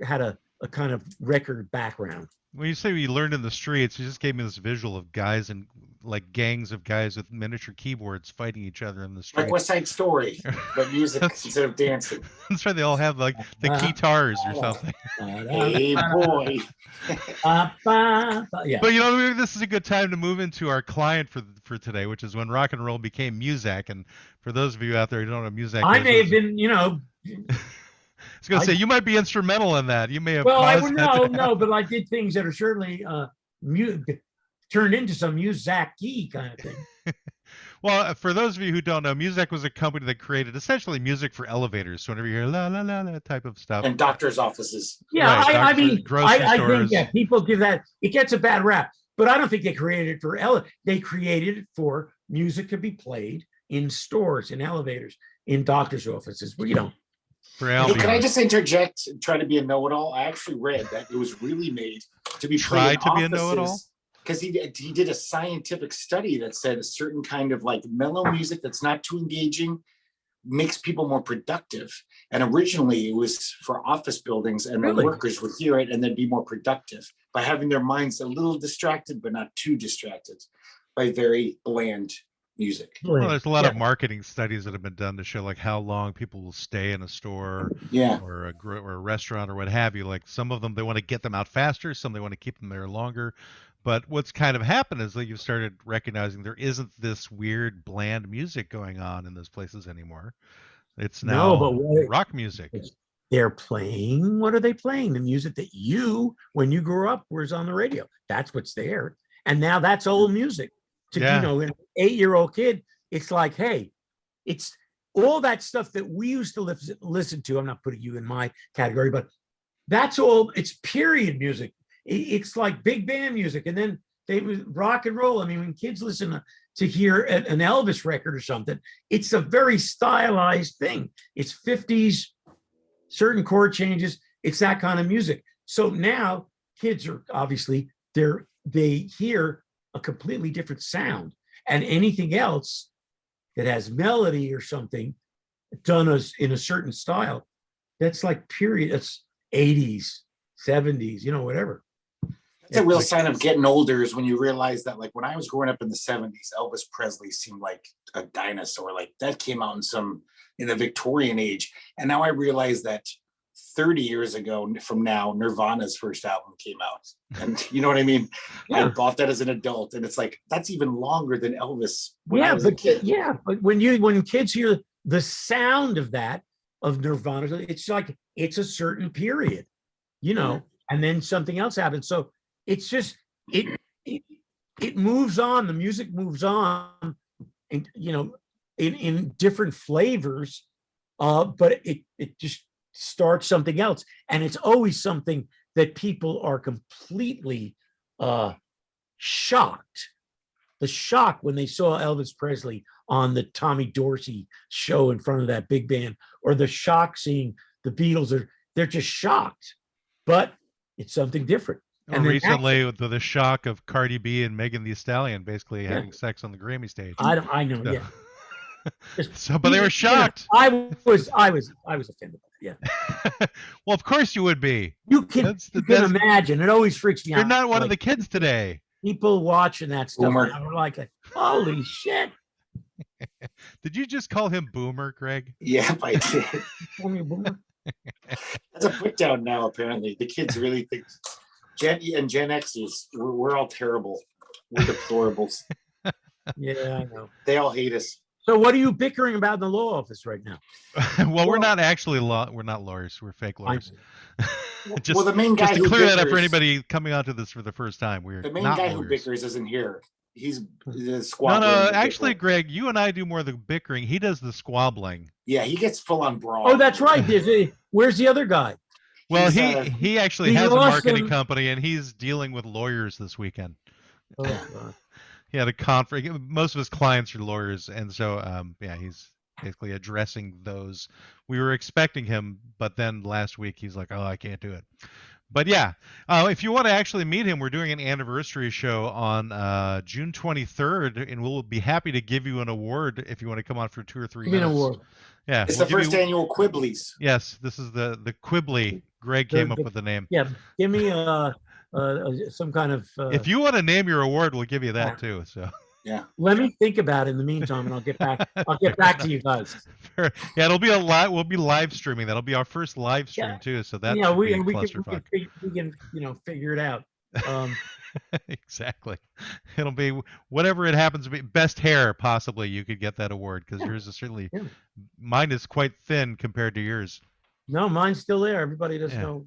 had a kind of record background. When you say you learned in the streets, you just gave me this visual of guys and like gangs of guys with miniature keyboards fighting each other in the street. Like West Side Story, but music instead of dancing. That's right. They all have like the guitars or something. Hey, boy. Yeah. But you know, maybe this is a good time to move into our client for today, which is when rock and roll became Muzak. And for those of you out there who don't know Muzak, I may have been, you know. I was going to say, you might be instrumental in that. You may have. Well, I would no, but I did things that are certainly turned into some Muzak-y kind of thing. Well, for those of you who don't know, Muzak was a company that created essentially music for elevators. So whenever you hear la la la la type of stuff, and doctors' offices. Yeah, right, I mean, I stores. think people give that, it gets a bad rap, but I don't think they created it for they created it for music to be played in stores, in elevators, in doctors' offices. Well, you know. Hey, can I just interject and try to be a know-it-all? I actually read that it was really made to be played in offices. Be a know-it-all? Because he did a scientific study that said a certain kind of like mellow music that's not too engaging makes people more productive. And originally it was for office buildings, and the workers would hear it and then be more productive by having their minds a little distracted, but not too distracted by very bland music. Well, there's a lot of marketing studies that have been done to show like how long people will stay in a store or a restaurant or what have you. Like some of them, they want to get them out faster. Some they want to keep them there longer. But what's kind of happened is that you've started recognizing there isn't this weird bland music going on in those places anymore. It's now rock music. They're playing, what are they playing? The music that when you grew up, was on the radio. That's what's there. And now that's old music. You know, an 8-year-old kid, it's like, hey, it's all that stuff that we used to listen to. I'm not putting you in my category, but that's all. It's period music. It's like big band music, and then they rock and roll. I mean, when kids listen to hear an Elvis record or something, it's a very stylized thing. It's 50s, certain chord changes. It's that kind of music. So now kids are obviously they hear a completely different sound, and anything else that has melody or something done in a certain style, that's like period. That's 80s, 70s, you know, whatever. It's a real sign of getting older is when you realize that, like, when I was growing up in the 70s, Elvis Presley seemed like a dinosaur. Like that came out in the Victorian age, and now I realize that 30 years ago from now, Nirvana's first album came out. And you know what I mean? I bought that as an adult, and it's like, that's even longer than Elvis. But when kids hear the sound of Nirvana, it's like, it's a certain period, you know, and then something else happens. So it's just, it moves on, the music moves on, and, you know, in different flavors, but it just starts something else, and it's always something that people are completely shocked. The shock when they saw Elvis Presley on the Tommy Dorsey show in front of that big band, or the shock seeing the Beatles, they're just shocked, but it's something different. And recently, with the shock of Cardi B and Megan Thee Stallion basically having sex on the Grammy stage. I know, yeah. So, but they were shocked. I was offended. Yeah. Well, of course you would be. You can imagine. It always freaks me out. You're not one of the kids today. People watching that stuff are like, holy shit. Did you just call him Boomer, Greg? Yeah, I did. Call me Boomer. That's a put down now, apparently. The kids really think Gen Xers, we're all terrible. We're deplorables. Yeah, I know. They all hate us. So what are you bickering about in the law office right now? Well, we're not actually we're not lawyers. We're fake lawyers. The main guy just to clear that up for anybody coming onto this for the first time. The main guy who bickers isn't here. He's the squabbling. No, actually, Greg, you and I do more of the bickering. He does the squabbling. Yeah, he gets full on brawl. Oh, that's right. Where's the other guy? Well, he actually has a marketing company, and he's dealing with lawyers this weekend. He had a conference. Most of his clients are lawyers, and so he's basically addressing those. We were expecting him, but then last week he's like, "Oh, I can't do it." But yeah, if you want to actually meet him, we're doing an anniversary show on June 23rd, and we'll be happy to give you an award if you want to come on for 2 or 3 minutes. An award. Yeah, it's the first annual Quibblies. Yes, this is the Quibbly. Greg came up with the name. Yeah, give me some kind of. If you want to name your award, we'll give you that too. So. Yeah. Let me think about it in the meantime, and I'll get back. I'll get back to you guys. Yeah, it'll be a live. We'll be live streaming. That'll be our first live stream too. So that should be a clusterfuck. We can figure it out. Exactly. It'll be whatever it happens to be. Best hair, possibly. You could get that award because yours is certainly. Yeah. Mine is quite thin compared to yours. No, mine's still there. Everybody doesn't know.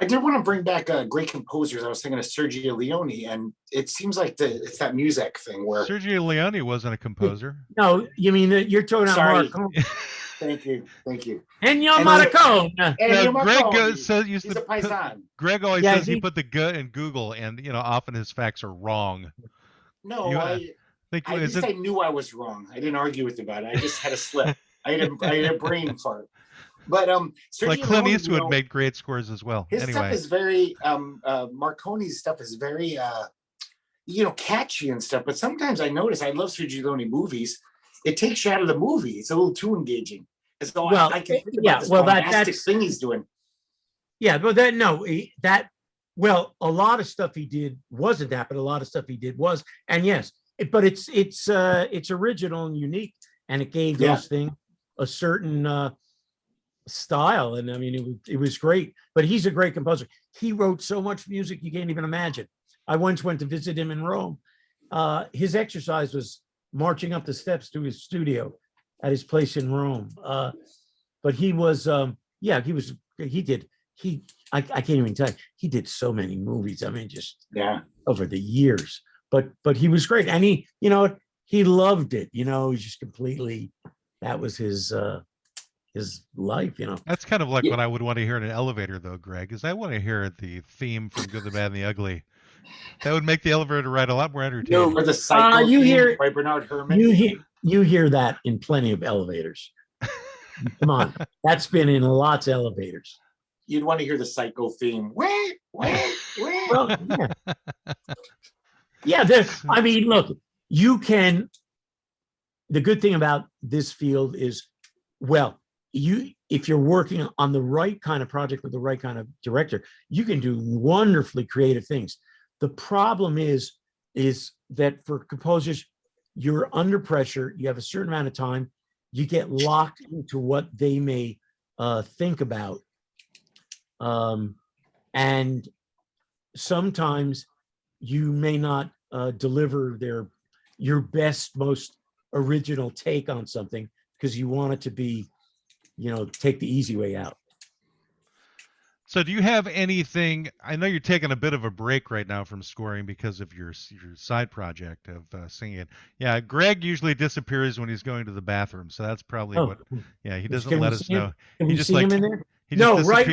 I did want to bring back great composers. I was thinking of Sergio Leone, and it seems like it's that Muzak thing where Sergio Leone wasn't a composer. No, you mean you're talking about Morricone. Thank you. Ennio Morricone. He's a paisan. Greg always says he put the "g" in Google, and often his facts are wrong. No, I knew I was wrong. I didn't argue with you about it. I just had a slip. I had a brain fart. But like Clint Eastwood made great scores as well. His stuff is very Marconi's stuff is very catchy and stuff. But sometimes I notice I love Sergio Leone movies. It takes you out of the movie. It's a little too engaging. So I can think about this bombastic thing he's doing. Yeah, but a lot of stuff he did wasn't that, but a lot of stuff he did was, and yes, but it's original and unique, and it gave those things a certain style, and I mean it was great. But he's a great composer. He wrote so much music you can't even imagine. I once went to visit him in Rome. His exercise was marching up the steps to his studio at his place in Rome. But he was I can't even tell you, he did so many movies. I mean, just over the years. But he was great, and he loved it. He's just completely, that was his life. That's kind of like what I would want to hear in an elevator, though, Greg, is I want to hear the theme from Good, the Bad, and the Ugly. That would make the elevator ride a lot more entertaining. Or the Psycho theme by Bernard Herrmann. You hear that in plenty of elevators. Come on, that's been in lots of elevators. You'd want to hear the Psycho theme. Well, I mean, look, you can. The good thing about this field is, if you're working on the right kind of project with the right kind of director, you can do wonderfully creative things. The problem is that for composers, you're under pressure. You have a certain amount of time. You get locked into what they may think about. And sometimes you may not deliver your best, most original take on something because you want it to be, take the easy way out. So do you have anything? I know you're taking a bit of a break right now from scoring because of your side project of singing. Yeah, Greg usually disappears when he's going to the bathroom, so that's probably what. Yeah, he doesn't let us know. Can we see him in there? No, right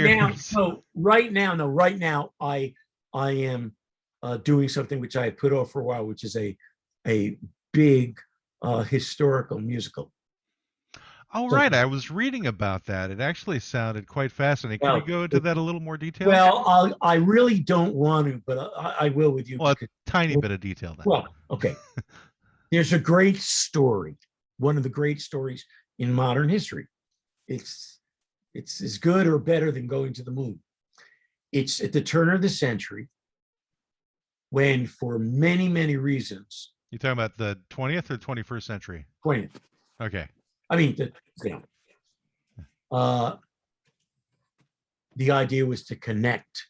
now, I am doing something which I have put off for a while, which is a big historical musical. Oh, right. I was reading about that. It actually sounded quite fascinating. Can you go into that a little more detail? Well, I really don't want to, but I will with you. Well, a tiny bit of detail then. Well, okay. There's a great story, one of the great stories in modern history. It's as good or better than going to the moon. It's at the turn of the century when, for many, many reasons. You're talking about the 20th or 21st century? 20th. Okay. I mean, the idea was to connect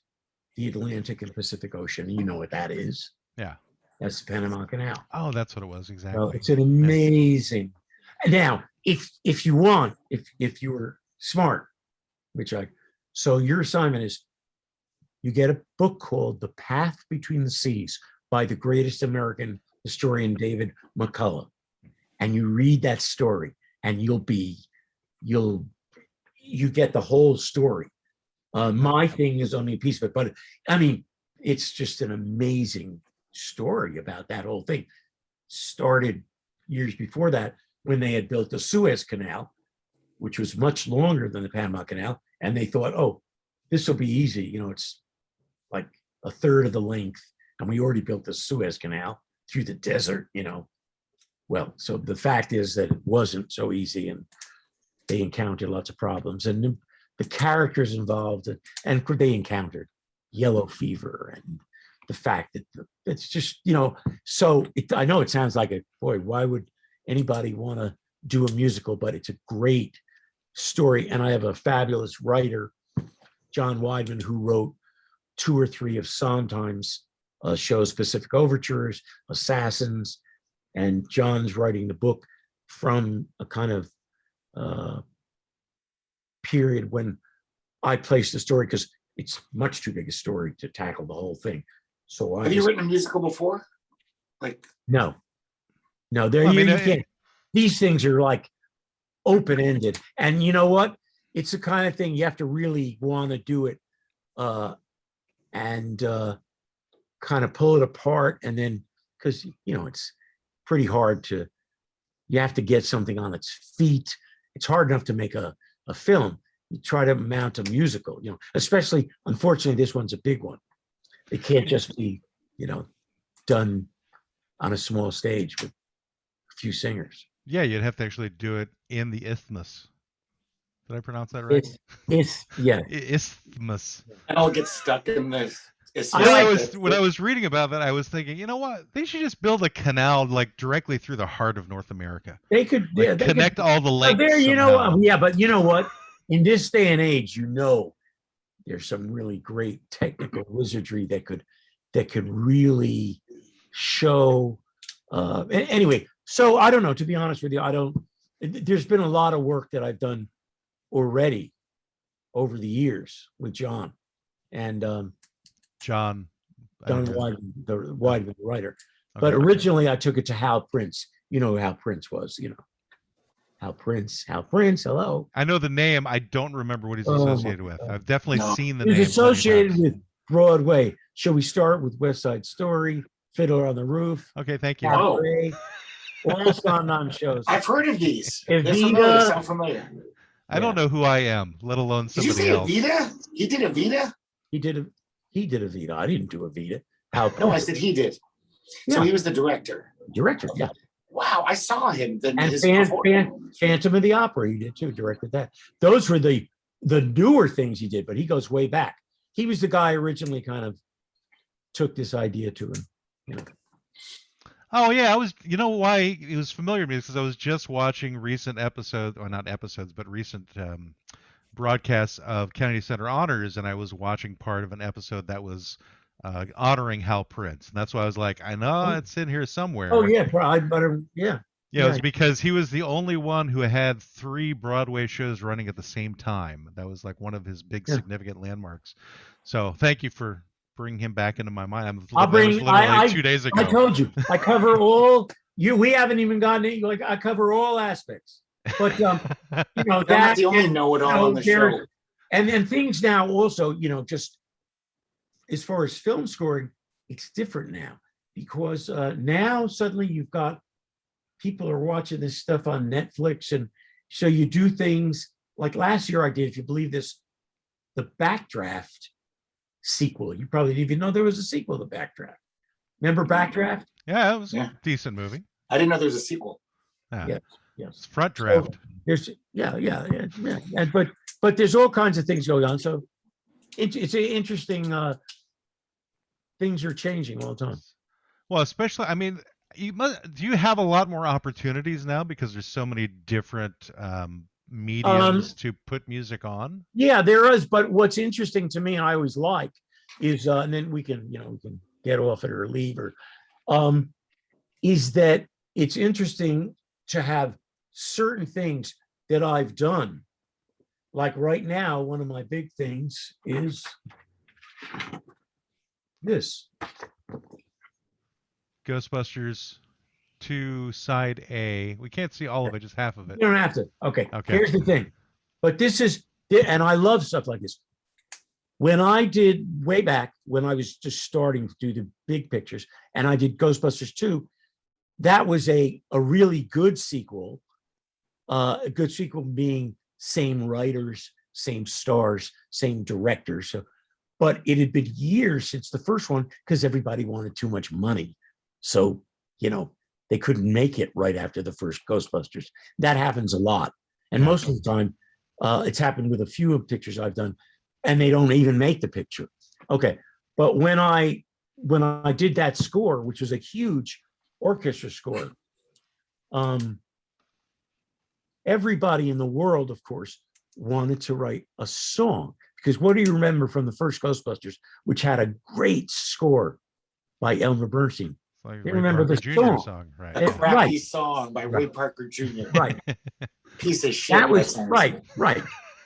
the Atlantic and Pacific Ocean. You know what that is? Yeah. That's the Panama Canal. Oh, that's what it was, exactly. So it's an amazing. Now, if you want, if you were smart, so your assignment is, you get a book called The Path Between the Seas by the greatest American historian, David McCullough, and you read that story. And you get the whole story. My thing is only a piece of it, but I mean, it's just an amazing story about that whole thing. Started years before that when they had built the Suez Canal, which was much longer than the Panama Canal. And they thought, oh, this will be easy. You know, it's like a third of the length. And we already built the Suez Canal through the desert, you know. Well, so the fact is that it wasn't so easy, and they encountered lots of problems. And the characters involved, and they encountered yellow fever and the fact that it's just, you know, so I know it sounds like boy, why would anybody want to do a musical? But it's a great story. And I have a fabulous writer, John Weidman, who wrote 2 or 3 of Sondheim's shows, Pacific Overtures, Assassins, and John's writing the book from a kind of period when I placed the story, because it's much too big a story to tackle the whole thing. So have you written a musical before? Like no, there you can't. These things are like open-ended, and you know what? It's the kind of thing you have to really want to do it, and kind of pull it apart, and then because you know it's pretty hard to. You have to get something on its feet. It's hard enough to make a film. You try to mount a musical, you know, especially, unfortunately, this one's a big one. It can't just be, you know, done on a small stage with a few singers. Yeah, you'd have to actually do it in the isthmus. Did I pronounce that right? Yeah. Isthmus. And I'll get stuck in this. When I was reading about that, I was thinking, you know what? They should just build a canal like directly through the heart of North America. They could connect all the lakes. There, you know, yeah, but you know what? In this day and age, you know, there's some really great technical wizardry that could really show. Anyway, so I don't know. To be honest with you, there's been a lot of work that I've done already over the years with John, and John Weidman, the writer. Okay. But originally, I took it to Hal Prince. You know who Hal Prince was, you know. Hal Prince, hello. I know the name. I don't remember what he's associated with. I've definitely seen the name. He's associated with Broadway. Shall we start with West Side Story, Fiddler on the Roof? Okay, thank you. All Sondheim shows. I've heard of these. Evita. They sound familiar. I don't know who I am, let alone somebody else. Did you say Evita? He did Evita? He did Evita. I didn't do Evita. No, I said he did. So he was the director. Yeah. Wow, I saw him. And Phantom of the Opera, he did too, directed that. Those were the newer things he did, but he goes way back. He was the guy originally kind of took this idea to him, you know. Oh yeah, you know why it was familiar to me, because I was just watching recent episodes, or not episodes, but recent broadcasts of Kennedy Center Honors, and I was watching part of an episode that was honoring Hal Prince, and that's why I was like, I know it's in here somewhere. Oh yeah, probably, yeah. Yeah, it was because he was the only one who had 3 Broadway shows running at the same time. That was like one of his big significant landmarks. So thank you for bringing him back into my mind. That was literally 2 days ago. I told you, I cover all. We haven't even gotten like I cover all aspects. But you know, that's the only know-it-all on the show. And things now also, you know, just as far as film scoring, it's different now because now suddenly you've got people are watching this stuff on Netflix, and so you do things like last year I did, if you believe this, the Backdraft sequel. You probably didn't even know there was a sequel to Backdraft. Remember Backdraft? Yeah, it was a decent movie. I didn't know there was a sequel. Yeah. It's Front Draft. So there's but there's all kinds of things going on. So it's interesting. Things are changing all the time. Well, especially, I mean, do you have a lot more opportunities now because there's so many different mediums to put music on? Yeah, there is. But what's interesting to me, and I always like, is and then we can get off it or leave, or is that it's interesting to have certain things that I've done. Like right now, one of my big things is this. Ghostbusters 2 Side A. We can't see all of it, just half of it. You don't have to. Okay. Here's the thing. But this is, and I love stuff like this. when I did way back when I was just starting to do the big pictures, and I did Ghostbusters 2, that was a really good sequel. A good sequel being same writers, same stars, same directors. So, but it had been years since the first one because everybody wanted too much money. So, they couldn't make it right after the first Ghostbusters. That happens a lot. And most of the time, it's happened with a few of pictures I've done, and they don't even make the picture. Okay. But when I did that score, which was a huge orchestra score, everybody in the world, of course, wanted to write a song. Because what do you remember from the first Ghostbusters, which had a great score by Elmer Bernstein? Like they remember the song, right? A crappy song by Ray Parker Jr. Right. Piece of shit. That was right.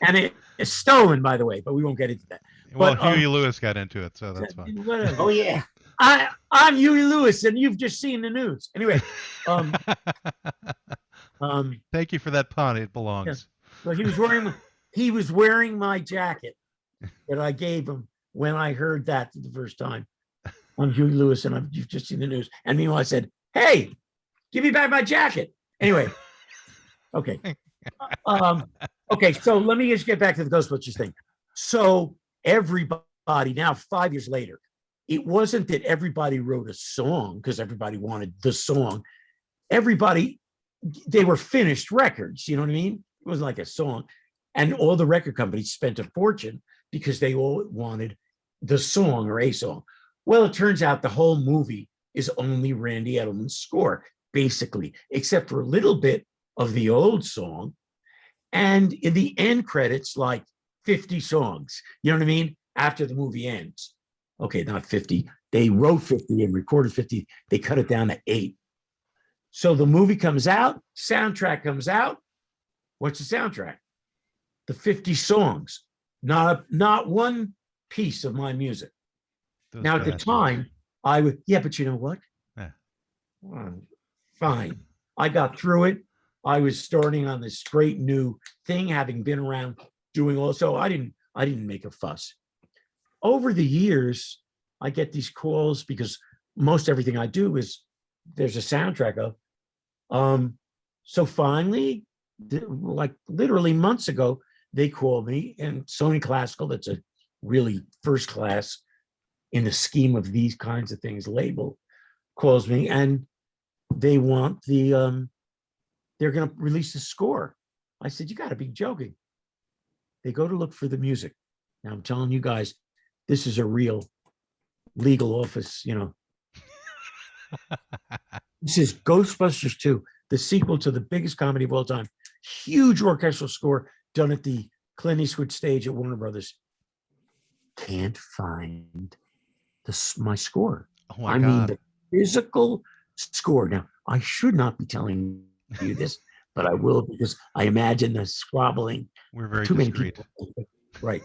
And it's stolen, by the way, but we won't get into that. Well, Huey Lewis got into it, so that's fine. Oh yeah. I'm Huey Lewis, and you've just seen the news. Anyway, thank you for that pun. It belongs. Yeah. Well, he was wearing my jacket that I gave him when I heard that for the first time. I'm Huey Lewis, and you've just seen the news. And meanwhile, I said, "Hey, give me back my jacket." Anyway, okay. Okay, so let me just get back to the Ghostbusters thing. So everybody, now 5 years later, it wasn't that everybody wrote a song because everybody wanted the song. They were finished records, you know what I mean? It wasn't like a song. And all the record companies spent a fortune because they all wanted the song or a song. Well, it turns out the whole movie is only Randy Edelman's score, basically, except for a little bit of the old song. And in the end credits, like 50 songs, you know what I mean? After the movie ends. Okay, not 50. They wrote 50 and recorded 50. They cut it down to 8. So the movie comes out, soundtrack comes out. What's the soundtrack? The 50 songs, not one piece of my music. Now, at the time, I would, but you know what? Yeah. Fine. I got through it. I was starting on this great new thing, having been around doing also. I didn't make a fuss. Over the years, I get these calls because most everything I do is there's a soundtrack of. So finally, like literally months ago, they called me, and Sony Classical, that's a really first class in the scheme of these kinds of things label, calls me, and they want they're going to release the score. I said, you got to be joking. They go to look for the music. Now I'm telling you guys, this is a real legal office, This is Ghostbusters 2, the sequel to the biggest comedy of all time. Huge orchestral score done at the Clint Eastwood stage at Warner Brothers. Can't find my score. Oh my God. Mean, the physical score. Now, I should not be telling you this, but I will because I imagine the squabbling. We're very too discreet. Many people. Right.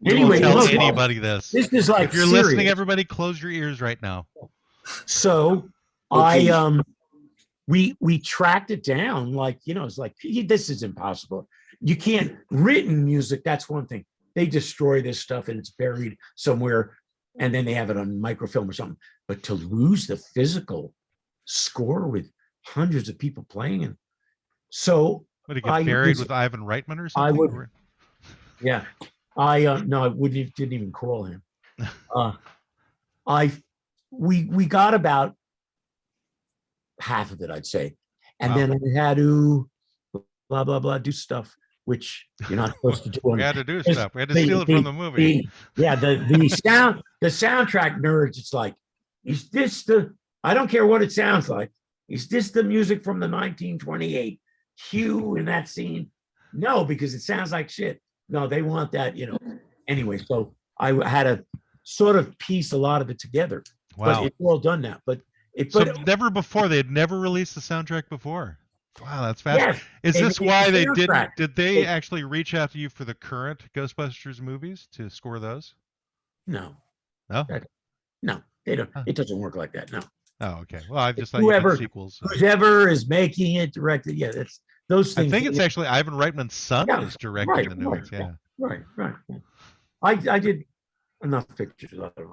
Anyway, tell anybody this. This is like if you're serious. Listening, everybody, close your ears right now. So okay. We tracked it down, like it's like this is impossible. You can't written music. That's one thing. They destroy this stuff and it's buried somewhere, and then they have it on microfilm or something. But to lose the physical score with hundreds of people playing it, so would it get buried with Ivan Reitman or something? I would. Yeah, no, I didn't even call him. We got about half of it, I'd say, and then I had to blah blah blah do stuff which you're not supposed to do. We had to do stuff. We had to steal it from the movie. The soundtrack nerds. It's like, is this the? I don't care what it sounds like. Is this the music from the 1928 cue in that scene? No, because it sounds like shit. No, they want that, Anyway, so I had to sort of piece a lot of it together. Wow. But it's all done now. But never before, they had never released the soundtrack before. Wow, that's fascinating. Yes, is this why they didn't? Did they actually reach out to you for the current Ghostbusters movies to score those? No. No? No, they don't. It doesn't work like that. No. Oh, okay. Well, I just thought you did sequels. Whoever is making it, directed, that's those things. I think it's actually Ivan Reitman's son is directing the new ones. Yeah. Right. I did enough pictures of it.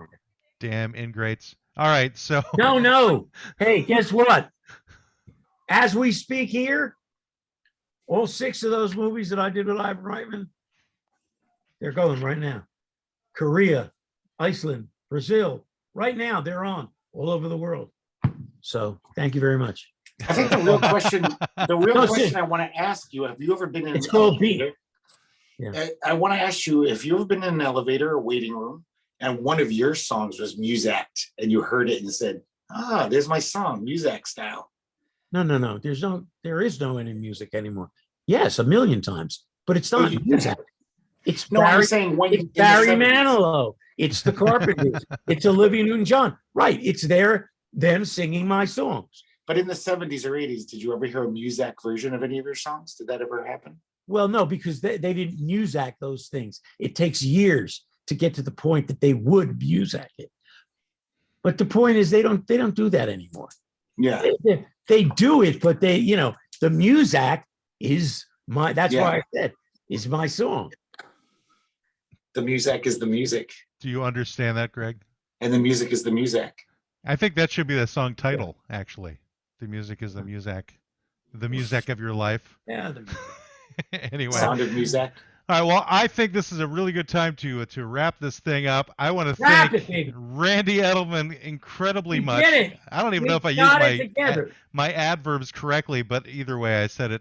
Damn ingrates. All right, so No. Hey, guess what? As we speak here, all 6 of those movies that I did with Ivan Reitman, they're going right now. Korea, Iceland, Brazil, right now they're on all over the world. So thank you very much. I think the real question I want to ask you, have you ever been in an elevator? Yeah. I want to ask you if you've ever been in an elevator or waiting room and one of your songs was Muzak and you heard it and said, there's my song, Muzak style. No. There is no any music anymore. Yes, a million times, but it's not Muzak. It's I'm saying when it's Barry Manilow. It's the Carpenters. It's Olivia Newton-John. Right. It's them singing my songs. But in the 70s or 80s, did you ever hear a Muzak version of any of your songs? Did that ever happen? Well, no, because they didn't Muzak those things. It takes years to get to the point that they would Muzak it. But the point is they don't do that anymore. Yeah. They do it, but the Muzak is my, that's why I said, is my song. The Muzak is the music. Do you understand that, Greg? And the music is the Muzak. I think that should be the song title, actually. The music is the Muzak. The Muzak of your life. Yeah. Anyway. Sound of Muzak. All right, well, I think this is a really good time to wrap this thing up. I want to thank Randy Edelman incredibly much. I don't even know if I used my adverbs correctly, but either way I said it,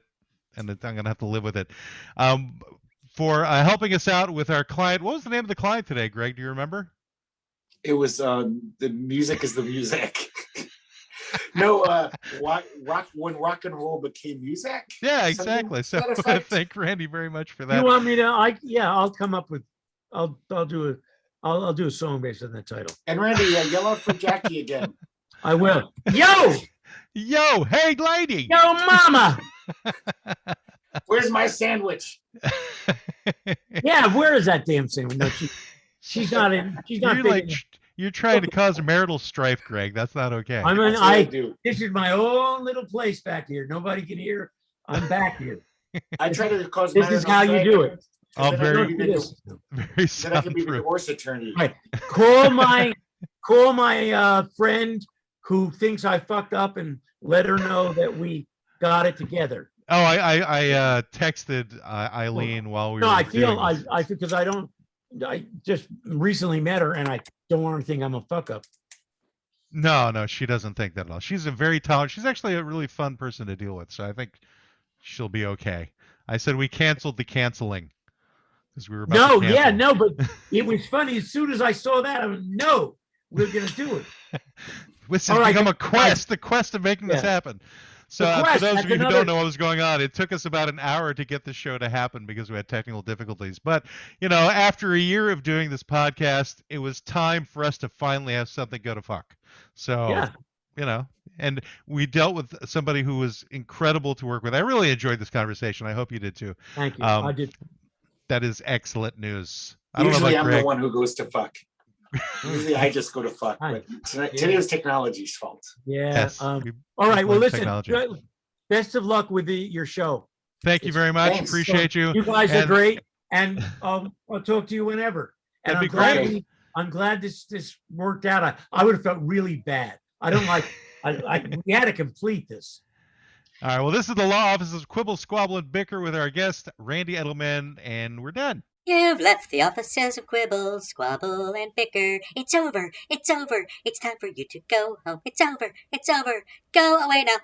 and I'm going to have to live with it. For helping us out with our client. What was the name of the client today, Greg? Do you remember? It was the music is the music. No, when rock and roll became music. Yeah, exactly. So thank Randy very much for that. You want me to? I'll come up with. I'll do a song based on that title. And Randy, yell out for Jackie again. I will. Yo, hey lady. Yo, mama. Where's my sandwich? Yeah, where is that damn sandwich? No, she's not in. She's not. You're trying to cause marital strife, Greg. That's not okay. This is my own little place back here. Nobody can hear. I'm back here. I try to cause. This is how you do it. Very then I can be the divorce attorney. Right. Call my friend who thinks I fucked up and let her know that we got it together. Oh, I texted Eileen while we were. No, I because I just recently met her and I don't want her to think I'm a fuck up. No, she doesn't think that at all. She's a very talented. She's actually a really fun person to deal with, so I think she'll be okay. I said we canceled the canceling because we were about to cancel. But it was funny. As soon as I saw that, I went, no, we're gonna do it. This has become a quest. The quest of making this happen. So for those of you who don't know what was going on, it took us about an hour to get the show to happen because we had technical difficulties. But, after a year of doing this podcast, it was time for us to finally have something go to fuck. So, and we dealt with somebody who was incredible to work with. I really enjoyed this conversation. I hope you did too. Thank you. I did. That is excellent news. Usually I'm the one who goes to fuck. Usually I just go to fuck, but today was technology's fault. Yeah. Yes. All right. Well, listen. Best of luck with your show. Thank you very much. Thanks. Appreciate you. You guys are great, and I'll talk to you whenever. And I'm glad this worked out. I would have felt really bad. I don't like. We had to complete this. All right. Well, this is the Law Offices of Quibble, Squabble, and Bicker with our guest Randy Edelman, and we're done. You've left the offices of Quibble, Squabble, and Bicker. It's over. It's over. It's time for you to go home. It's over. It's over. Go away now.